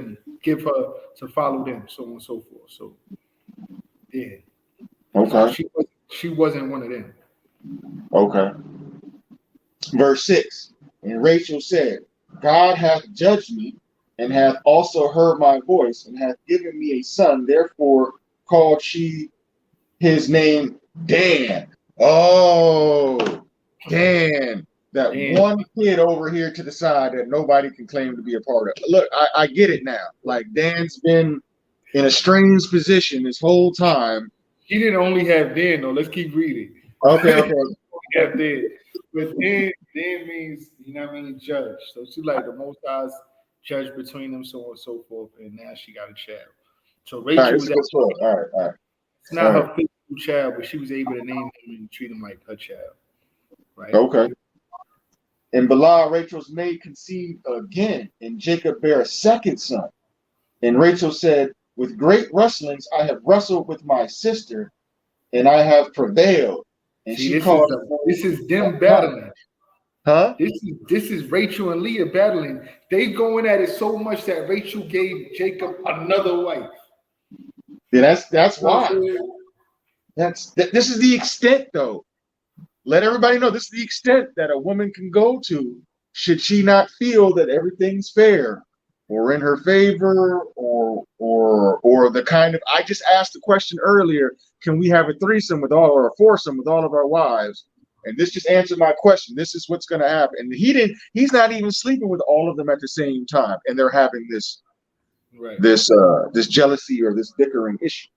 [SPEAKER 1] her to follow them, so on and so forth. So, yeah.
[SPEAKER 2] Okay.
[SPEAKER 1] So she wasn't one of them.
[SPEAKER 2] Okay. Verse 6. And Rachel said, God hath judged me, and hath also heard my voice, and hath given me a son. Therefore called she his name Dan. Oh, Dan. That one kid over here to the side that nobody can claim to be a part of. Look, I get it now. Like, Dan's been in a strange position this whole time.
[SPEAKER 1] He didn't only have Dan, though. Let's keep reading.
[SPEAKER 2] Okay.
[SPEAKER 1] Have Dan. But Dan means, judge. So she like the Most High's judge between them, so on and so forth. And now she got a child. So Rachel was
[SPEAKER 2] all right.
[SPEAKER 1] It's not her physical child, but she was able to name him and treat him like her child. Right?
[SPEAKER 2] Okay. And Bilhah, Rachel's maid, conceived again, and Jacob bare a second son. And Rachel said, with great wrestlings I have wrestled with my sister, and I have prevailed. And
[SPEAKER 1] this is them battling.
[SPEAKER 2] Huh?
[SPEAKER 1] This is Rachel and Leah battling. They going at it so much that Rachel gave Jacob another wife.
[SPEAKER 2] Yeah, that's why. This is the extent, though. Let everybody know this is the extent that a woman can go to should she not feel that everything's fair or in her favor or the kind of. I just asked the question earlier, can we have a threesome or a foursome with all of our wives? And this just answered my question. This is what's going to happen. And he's not even sleeping with all of them at the same time, and they're having this jealousy or this bickering issue.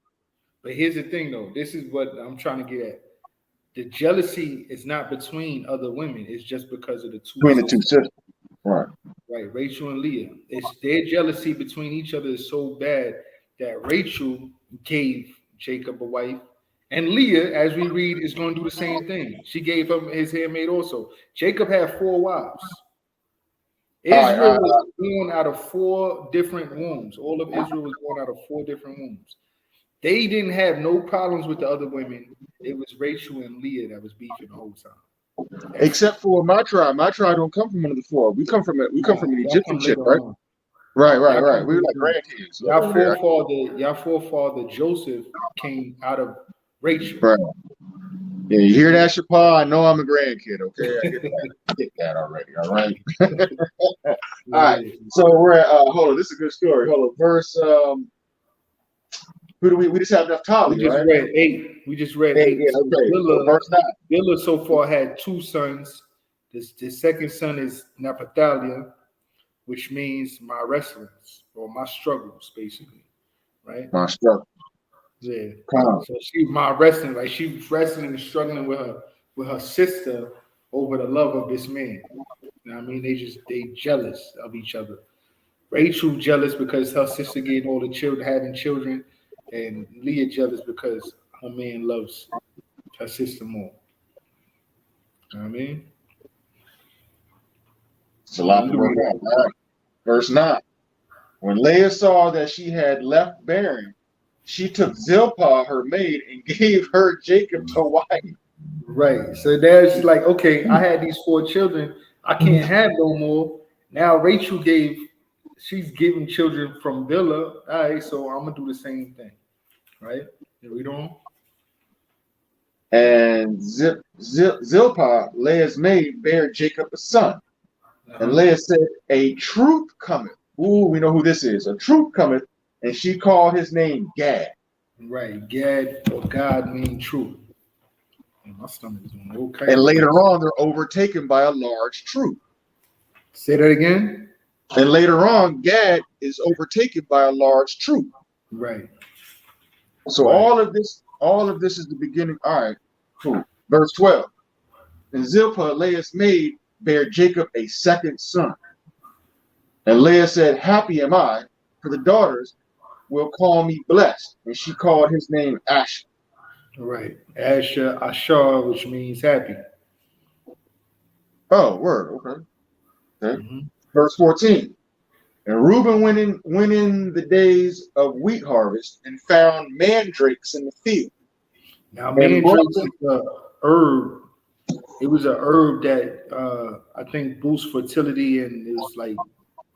[SPEAKER 1] But here's the thing, though. This is what I'm trying to get at. the jealousy is not between other women. It's just because of the
[SPEAKER 2] two sisters. Right.
[SPEAKER 1] Right, Rachel and Leah. It's their jealousy between each other is so bad that Rachel gave Jacob a wife, and Leah, as we read, is going to do the same thing. She gave him his handmaid also. Jacob had 4 wives. Israel was born out of 4 different wombs. All of Israel was born out of 4 different wombs. They didn't have no problems with the other women. It was Rachel and Leah that was beefing the whole time.
[SPEAKER 2] Except for my tribe. My tribe don't come from one of the 4. We come from an Egyptian chick, right? Right. We were like grandkids.
[SPEAKER 1] Y'all forefather Joseph came out of Rachel.
[SPEAKER 2] Right. Yeah, you hear that, Shapar? I know I'm a grandkid, okay? I get that already, all right? All right, so we're at, hold on, this is a good story. Hold on, verse, who do we just have Naphtali, right?
[SPEAKER 1] We just read 8.
[SPEAKER 2] Yeah, okay. Verse 9.
[SPEAKER 1] Bilhah so far had 2 sons. The second son is Naphtali, which means my wrestlings or my struggles, basically, right?
[SPEAKER 2] My struggles.
[SPEAKER 1] Yeah. So she my wrestling, like she was wrestling and struggling with her sister over the love of this man. You know what I mean? They jealous of each other. Rachel jealous because her sister getting all the children, having children, and Leah jealous because her man loves her sister more. You know what I mean?
[SPEAKER 2] It's a lot to work out. All right. Verse 9. When Leah saw that she had left bearing, she took Zilpah, her maid, and gave her Jacob to wife.
[SPEAKER 1] Right. So there's like, okay, I had these 4 children. I can't have no more. Now Rachel she's giving children from Bilhah. All right, so I'm gonna do the same thing. Right? Read on.
[SPEAKER 2] And Zilpah, Leah's maid, bare Jacob a son. And Leah said, a truth cometh. Ooh, we know who this is. A truth cometh. And she called his name Gad.
[SPEAKER 1] Right. Gad or God mean truth. My stomach is doing okay.
[SPEAKER 2] And later on, they're overtaken by a large troop.
[SPEAKER 1] Say that again.
[SPEAKER 2] And later on, Gad is overtaken by a large troop.
[SPEAKER 1] Right.
[SPEAKER 2] So all of this is the beginning. All right, cool. Verse 12. And Zilpah, Leah's maid, bare Jacob a second son. And Leah said, happy am I, for the daughters will call me blessed. And she called his name Asher.
[SPEAKER 1] Right. Asher, which means happy.
[SPEAKER 2] Oh, word. Okay. Mm-hmm. Verse 14. And Reuben went in the days of wheat harvest and found mandrakes in the field.
[SPEAKER 1] Now, mandrakes is a herb. It was an herb that I think boosts fertility and is like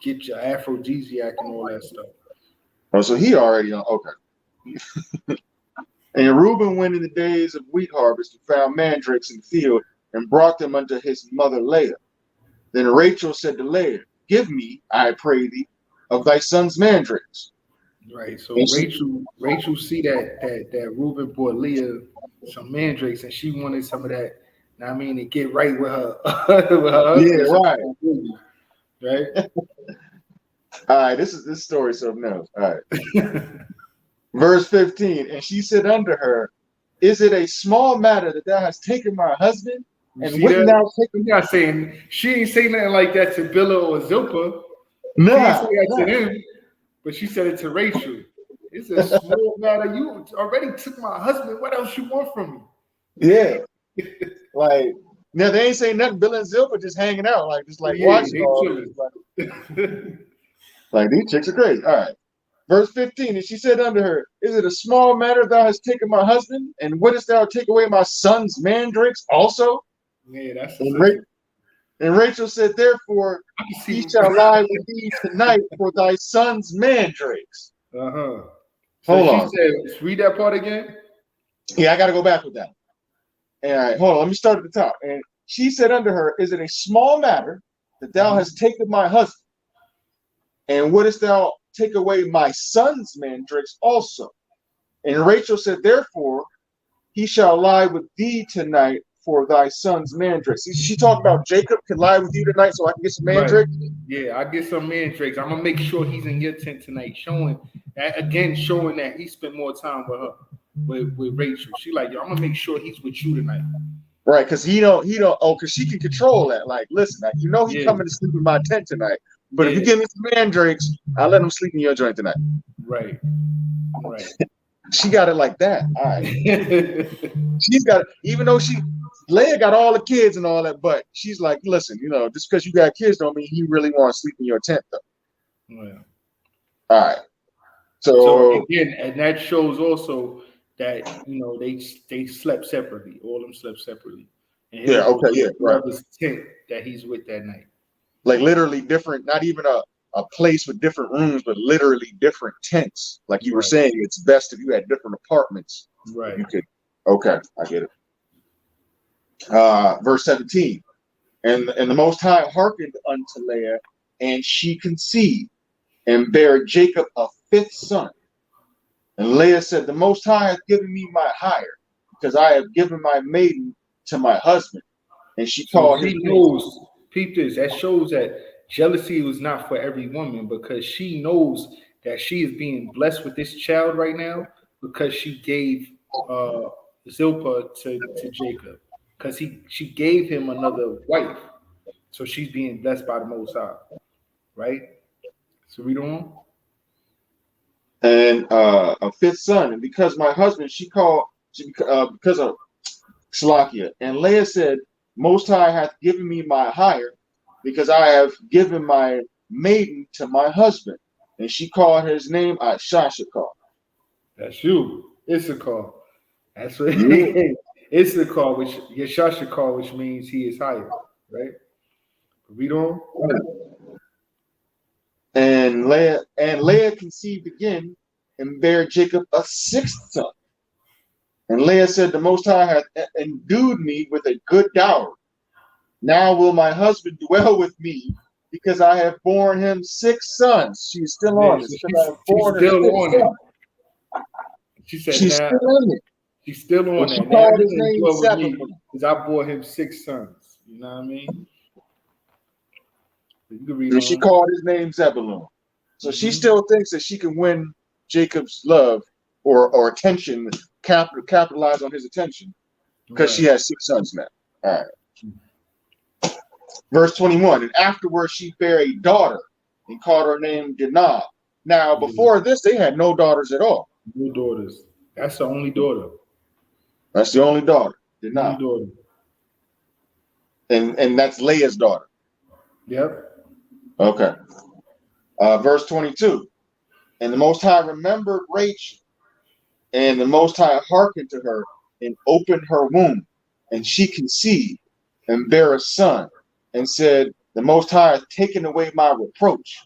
[SPEAKER 1] get your aphrodisiac and all that stuff.
[SPEAKER 2] Oh, so he already on. Okay. And Reuben went in the days of wheat harvest and found mandrakes in the field and brought them unto his mother Leah. Then Rachel said to Leah, give me, I pray thee, of thy son's mandrakes.
[SPEAKER 1] Right. So Rachel see that Reuben brought Leah some mandrakes and she wanted some of that. I mean, to get right with her.
[SPEAKER 2] Yeah, right.
[SPEAKER 1] Right.
[SPEAKER 2] All right, this story something else. All right. Verse 15, and she said unto her, is it a small matter that thou hast taken my husband? And wouldn't thou take him?
[SPEAKER 1] Not saying she ain't saying nothing like that to Bilhah or Zilpah.
[SPEAKER 2] No,
[SPEAKER 1] she didn't say that to them, but she said it to Rachel. It's a small matter. You already took my husband. What else you want from me?
[SPEAKER 2] Yeah. Like, now they ain't saying nothing. Bilhah and Zilpah just hanging out, like just like watching all this. Like these chicks are crazy. All right. Verse 15, and she said unto her, is it a small matter thou hast taken my husband? And wouldest thou take away my son's mandrakes also?
[SPEAKER 1] Yeah, that's
[SPEAKER 2] and Rachel said, therefore, he shall lie with thee tonight for thy son's mandrakes.
[SPEAKER 1] Uh-huh.
[SPEAKER 2] So hold on.
[SPEAKER 1] Said, read that part again.
[SPEAKER 2] Yeah, I got to go back with that. All right, hold on. Let me start at the top. And she said unto her, is it a small matter that thou hast taken my husband? And wouldest thou take away my son's mandrakes also? And Rachel said, therefore, he shall lie with thee tonight for thy son's mandrakes. She talked about Jacob can lie with you tonight so I can get some mandrakes.
[SPEAKER 1] Right. Yeah, I get some mandrakes. I'm gonna make sure he's in your tent tonight, showing that he spent more time with her. with Rachel. She like, yo, I'm gonna make sure he's with you tonight.
[SPEAKER 2] Right, because he don't. Oh, because she can control that. Like, listen, he coming to sleep in my tent tonight. But if you give me some mandrakes, I'll let him sleep in your joint tonight.
[SPEAKER 1] Right.
[SPEAKER 2] She got it like that. All right. She's got it, even though Leia got all the kids and all that, but she's like, listen, just because you got kids don't mean he really want to sleep in your tent, though.
[SPEAKER 1] Yeah.
[SPEAKER 2] All right.
[SPEAKER 1] So again, and that shows also that they slept separately. All of them slept separately. And
[SPEAKER 2] right.
[SPEAKER 1] This tent that he's with that night.
[SPEAKER 2] Like literally different, not even a place with different rooms, but literally different tents. Like you were saying, it's best if you had different apartments.
[SPEAKER 1] Right.
[SPEAKER 2] You could. Okay, I get it. Verse 17, and the Most High hearkened unto Leah, and she conceived, and bare Jacob a fifth son. And Leah said, the Most High hath given me my hire, because I have given my maiden to my husband. And she called his name.
[SPEAKER 1] Peep this. That shows that jealousy was not for every woman, because she knows that she is being blessed with this child right now because she gave Zilpah to Jacob, because she gave him another wife. So she's being blessed by the Most High, right? So read on.
[SPEAKER 2] And a fifth son, and because my husband, because of Salakia. And Leah said, Most High hath given me my hire, because I have given my maiden to my husband. And she called his name Shashakar.
[SPEAKER 1] That's you, Issachar. That's what Issachar, Shashakar, which means he is higher, right? Read on.
[SPEAKER 2] And Leah conceived again, and bare Jacob a sixth son. And Leah said, the Most High hath endued me with a good dowry. Now will my husband dwell with me, because I have borne him 6 sons. She's still on this.
[SPEAKER 1] She's still on it. She said,
[SPEAKER 2] she's still on it.
[SPEAKER 1] She's still on
[SPEAKER 2] it. She called his name Zebulun,
[SPEAKER 1] because I bore him 6 sons. You know what I mean?
[SPEAKER 2] And she called his name Zebulun. So she still thinks that she can win Jacob's love or attention, capitalize on his attention, because she has 6 sons now. All right. Verse 21, and afterwards she bare a daughter and called her name Dinah. Now, before this, they had no daughters at all.
[SPEAKER 1] No daughters. That's the only daughter.
[SPEAKER 2] That's the only daughter, Dinah. And that's Leah's daughter.
[SPEAKER 1] Yep.
[SPEAKER 2] Okay. Verse 22, and the Most High remembered Rachel, and the Most High hearkened to her and opened her womb, and she conceived and bare a son, and said, the Most High hath taken away my reproach.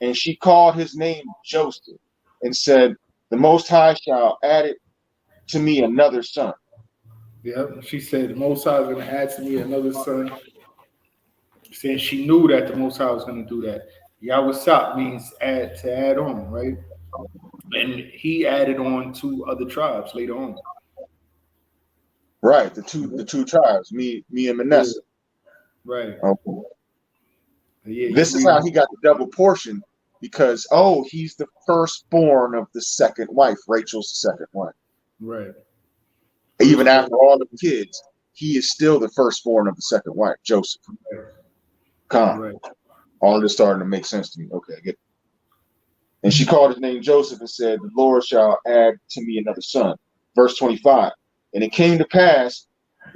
[SPEAKER 2] And she called his name Joseph, and said, the Most High shall add it to me another son.
[SPEAKER 1] Yep. She said, the Most High is going to add to me another son. Saying she knew that the Most High was going to do that. Yahweh means add on, right? And he added on 2 other tribes later on.
[SPEAKER 2] Right, the two tribes, me and Manasseh.
[SPEAKER 1] Right.
[SPEAKER 2] Okay. This is how he got the double portion, because he's the firstborn of the second wife. Rachel's the second wife.
[SPEAKER 1] Right.
[SPEAKER 2] Even after all the kids, he is still the firstborn of the second wife, Joseph. Right. All of this starting to make sense to me. Okay, I get it. And she called his name Joseph and said, the Lord shall add to me another son. Verse 25. And it came to pass,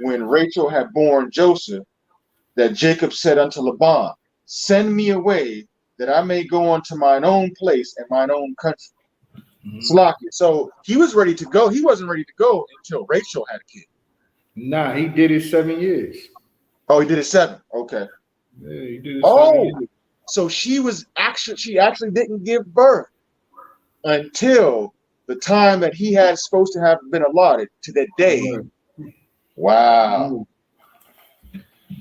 [SPEAKER 2] when Rachel had borne Joseph, that Jacob said unto Laban, send me away, that I may go unto mine own place and mine own country. Slakia. So he was ready to go. He wasn't ready to go until Rachel had a kid.
[SPEAKER 1] Nah, he did it 7 years.
[SPEAKER 2] Oh, he did it 7. Okay.
[SPEAKER 1] Yeah, he did it 7 years.
[SPEAKER 2] So she actually didn't give birth until the time that he had supposed to have been allotted to that day. Wow.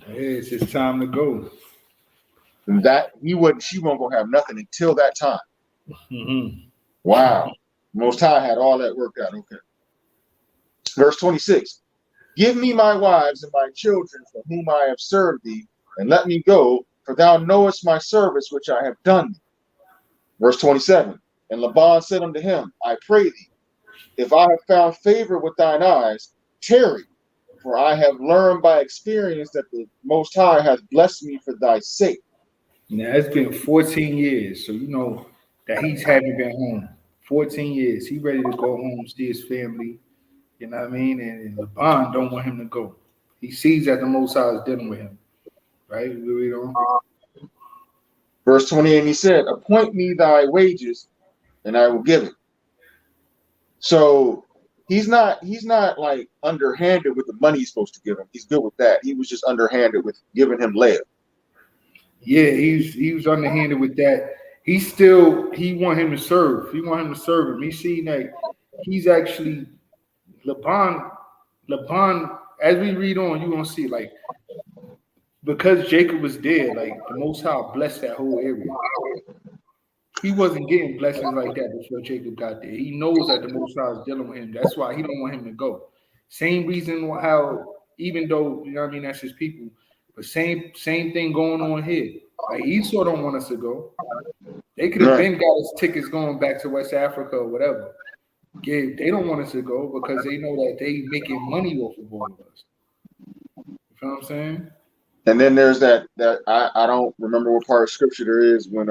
[SPEAKER 1] It's his time to go.
[SPEAKER 2] That she won't go have nothing until that time. Wow. Most High had all that worked out. Okay. Verse 26. Give me my wives and my children for whom I have served thee, and let me go, for thou knowest my service which I have done thee. Verse 27. And Laban said unto him, I pray thee, if I have found favor with thine eyes, tarry, for I have learned by experience that the Most High hath blessed me for thy sake.
[SPEAKER 1] Now it's been 14 years, so you know that he's haven't been home. 14 years. He ready to go home, see his family. You know what I mean? And Laban don't want him to go. He sees that the Most High is dealing with him. Right? We read on.
[SPEAKER 2] Verse 28, he said, appoint me thy wages, and I will give it. So he's not like underhanded with the money he's supposed to give him. He's good with that. He was just underhanded with giving him Leah.
[SPEAKER 1] Yeah, he was underhanded with that. He want him to serve. He want him to serve him. He seen that he's actually Laban, as we read on, you're gonna see like because Jacob was dead, like the Most High blessed that whole area. He wasn't getting blessings like that before Jacob got there. He knows that the Most High is dealing with him. That's why he don't want him to go. Same reason how, even though you know what I mean, that's his people, but same thing going on here. Like Esau don't want us to go. They could have been got us tickets going back to West Africa or whatever. Yeah, they don't want us to go because they know that they making money off of all of us. You know what I'm saying?
[SPEAKER 2] And then there's that I don't remember what part of scripture there is when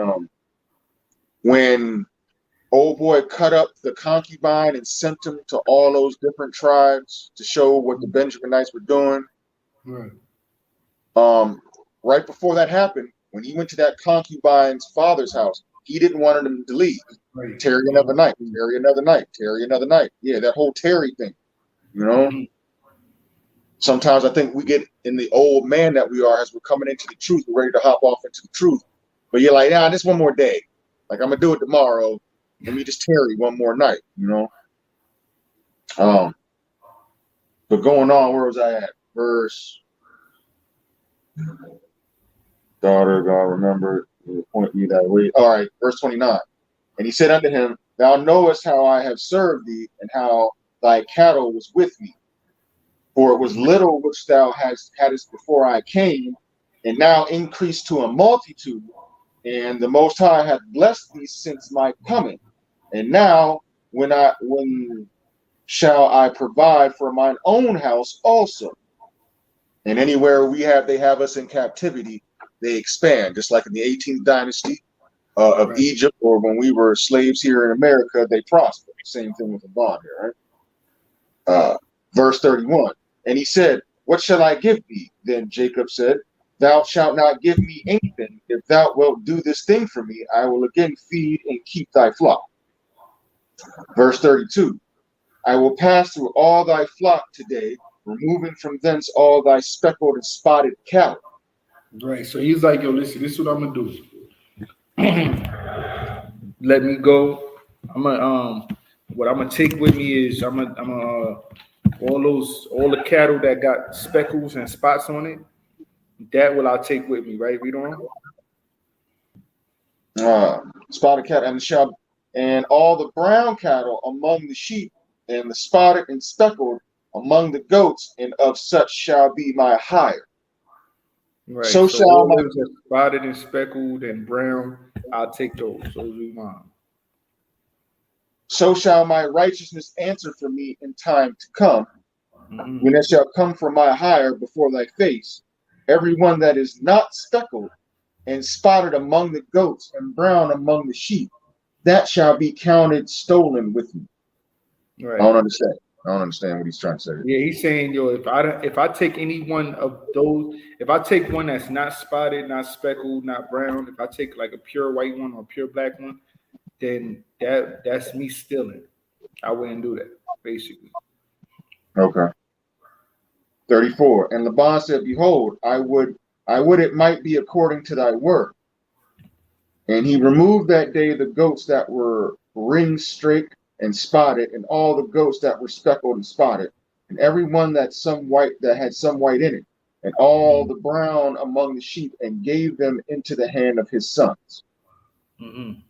[SPEAKER 2] old boy cut up the concubine and sent them to all those different tribes to show what the Benjaminites were doing.
[SPEAKER 1] Right.
[SPEAKER 2] Right before that happened, when he went to that concubine's father's house, he didn't want them to leave. Right. Tarry another night, tarry another night, tarry another night. Yeah, that whole tarry thing, you know? Mm-hmm. Sometimes I think we get in the old man that we are as we're coming into the truth, we're ready to hop off into the truth. But you're like, nah, just one more day. Like, I'm going to do it tomorrow. Let me just tarry one more night, you know? But going on, where was I at? Verse... Daughter, God, remember, appoint me that way. All right, verse 29. And he said unto him, thou knowest how I have served thee, and how thy cattle was with me. For it was little which thou hadst before I came, and now increased to a multitude. And the Most High hath blessed thee since my coming. And now, when shall I provide for mine own house also? And anywhere they have us in captivity, they expand, just like in the 18th dynasty of Egypt, or when we were slaves here in America, they prospered. Same thing with the bond here, right? Verse 31. And he said, what shall I give thee? Then Jacob said, thou shalt not give me anything. If thou wilt do this thing for me, I will again feed and keep thy flock. Verse 32. I will pass through all thy flock today, removing from thence all thy speckled and spotted cattle.
[SPEAKER 1] Right. So he's like, yo, listen, this is what I'm gonna do. Let me go. What I'm gonna take with me is all the cattle that got speckles and spots on it, that will I take with me, right? Read on.
[SPEAKER 2] Spotted cattle and all the brown cattle among the sheep, and the spotted and speckled among the goats, and of such shall be my hire.
[SPEAKER 1] Right. So shall my spotted and speckled and brown, I'll take those. Those will be mine.
[SPEAKER 2] So shall my righteousness answer for me in time to come, when it shall come from my hire before thy face. Every one that is not speckled and spotted among the goats and brown among the sheep, that shall be counted stolen with me. Right. I don't understand what he's trying to say.
[SPEAKER 1] Yeah, he's saying, yo, if I take any one of those, if I take one that's not spotted, not speckled, not brown, if I take like a pure white one or a pure black one, then that's me stealing. I wouldn't do that, basically.
[SPEAKER 2] Okay. 34. And Laban said, behold, I would it might be according to thy word. And he removed that day the goats that were ring-streaked and spotted, and all the goats that were speckled and spotted, and every one that had some white in it, and all the brown among the sheep, and gave them into the hand of his sons. Mm-hmm.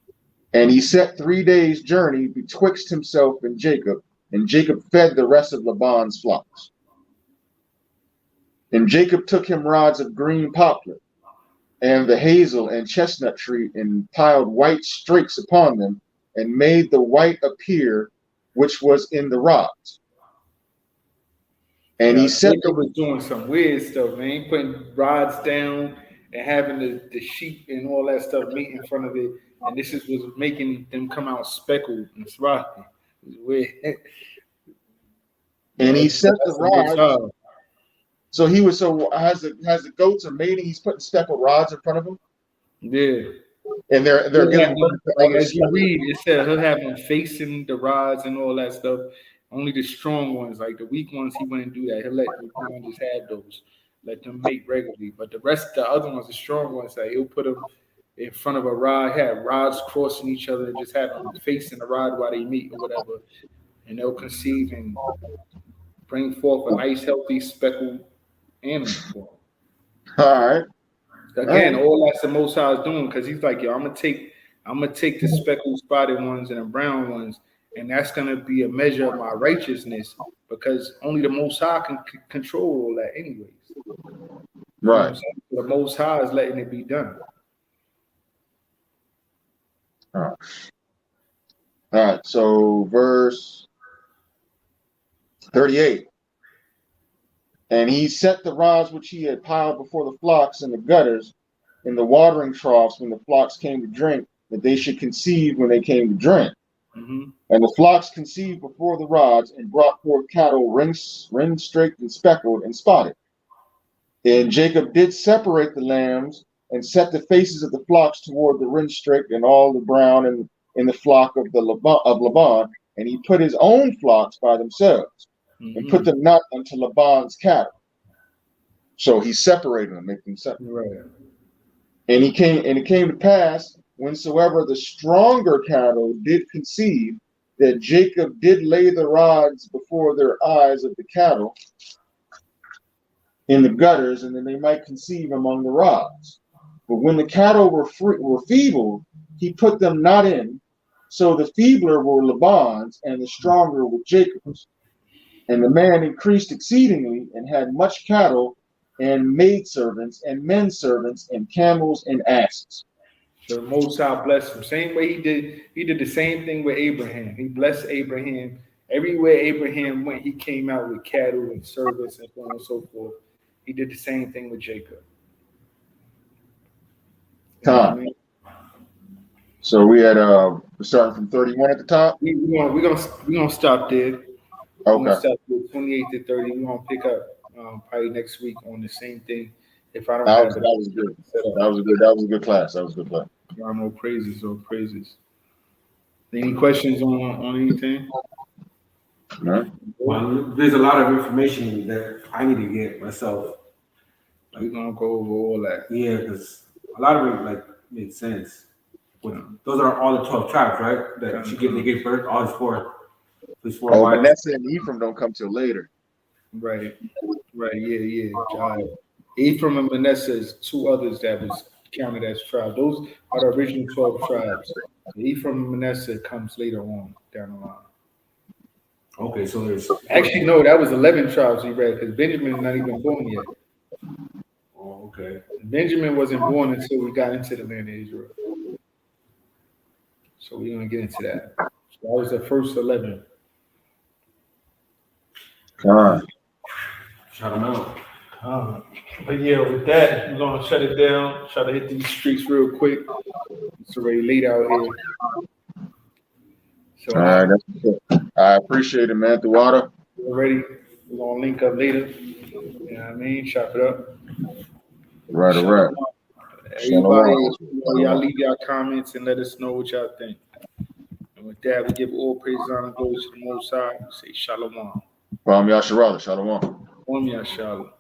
[SPEAKER 2] And he set 3 days' journey betwixt himself and Jacob fed the rest of Laban's flocks. And Jacob took him rods of green poplar, and the hazel and chestnut tree, and piled white strakes upon them, and made the white appear which was in the rods. And he said,
[SPEAKER 1] Jacob was doing some weird stuff, man. He putting rods down and having the sheep and all that stuff meet in front of it. And this was making them come out speckled and spotty. It was weird.
[SPEAKER 2] And he set the rods. So he was has the goats are mating. He's putting speckled rods in front of him.
[SPEAKER 1] Yeah.
[SPEAKER 2] And they're giving
[SPEAKER 1] like as you read, it said he'll have them facing the rods and all that stuff. Only the strong ones, like the weak ones, he wouldn't do that. He'll let the ones just have those, let them mate regularly. But the other ones, the strong ones, like he'll put them in front of a rod, have rods crossing each other, and just have them facing the rod while they meet or whatever, and they'll conceive and bring forth a nice, healthy, speckled animal for him.
[SPEAKER 2] All right.
[SPEAKER 1] Again, all that's the Most High is doing, because he's like, yo, I'm gonna take the speckled, spotted ones and the brown ones, and that's gonna be a measure of my righteousness, because only the Most High can control all that, anyways.
[SPEAKER 2] Right.
[SPEAKER 1] You know the Most High is letting it be done.
[SPEAKER 2] All right. So verse 38. And he set the rods which he had piled before the flocks in the gutters, in the watering troughs when the flocks came to drink, that they should conceive when they came to drink.
[SPEAKER 1] Mm-hmm.
[SPEAKER 2] And the flocks conceived before the rods and brought forth cattle ring-streaked and speckled and spotted. And Jacob did separate the lambs and set the faces of the flocks toward the ring-streaked and all the brown in the flock of Laban, and he put his own flocks by themselves. Mm-hmm. And put them not unto Laban's cattle. So he separated them, making them separate.
[SPEAKER 1] Right.
[SPEAKER 2] And it came to pass, whensoever the stronger cattle did conceive, that Jacob did lay the rods before their eyes of the cattle in the gutters, and that they might conceive among the rods. But when the cattle were feeble, he put them not in. So the feebler were Laban's, and the stronger were Jacob's. And the man increased exceedingly, and had much cattle, and maidservants, and men servants, and camels, and asses.
[SPEAKER 1] So the Most High blessed him. Same way he did the same thing with Abraham. He blessed Abraham. Everywhere Abraham went, he came out with cattle and servants and so on and so forth. He did the same thing with Jacob.
[SPEAKER 2] So we had we're starting from 31 at the top.
[SPEAKER 1] We're gonna stop there.
[SPEAKER 2] Okay.
[SPEAKER 1] We're gonna stop there 28 to 30. We're gonna pick up probably next week on the same thing. If I don't
[SPEAKER 2] that was good. That was a good class. That was a good class.
[SPEAKER 1] No praises or praises. Any questions on anything?
[SPEAKER 2] No.
[SPEAKER 3] Well, there's a lot of information that I need to get myself.
[SPEAKER 1] We're gonna go over all that.
[SPEAKER 3] Yeah, because a lot of it makes sense. Those are all the 12 tribes, right? That they gave birth. All four.
[SPEAKER 2] Manasseh and Ephraim don't come till later.
[SPEAKER 1] Right. Yeah. Ephraim and Manasseh is two others that was counted as tribes. Those are the original 12 tribes. Ephraim and Manasseh comes later on down the line.
[SPEAKER 3] Okay, so there's
[SPEAKER 1] actually no, that was 11 tribes he read, because Benjamin is not even born yet.
[SPEAKER 3] Oh, okay.
[SPEAKER 1] Benjamin wasn't born until we got into the land of Israel. So we're gonna get into that. So that was the first 11.
[SPEAKER 2] All right.
[SPEAKER 3] Shout them out.
[SPEAKER 1] But yeah, with that, we're gonna shut it down. Try to hit these streets real quick. It's already late out here. So,
[SPEAKER 2] all right, that's good. I appreciate it, man. Thawada.
[SPEAKER 1] We're ready. We're gonna link up later. You know what I mean? Chop it up.
[SPEAKER 2] Right, all right.
[SPEAKER 1] Everybody, y'all leave y'all comments and let us know what y'all think. And with that, we give all praise, honor, glory to the Most High. We say Shalom.
[SPEAKER 2] Yasharala, Shalom.
[SPEAKER 1] Yasharala.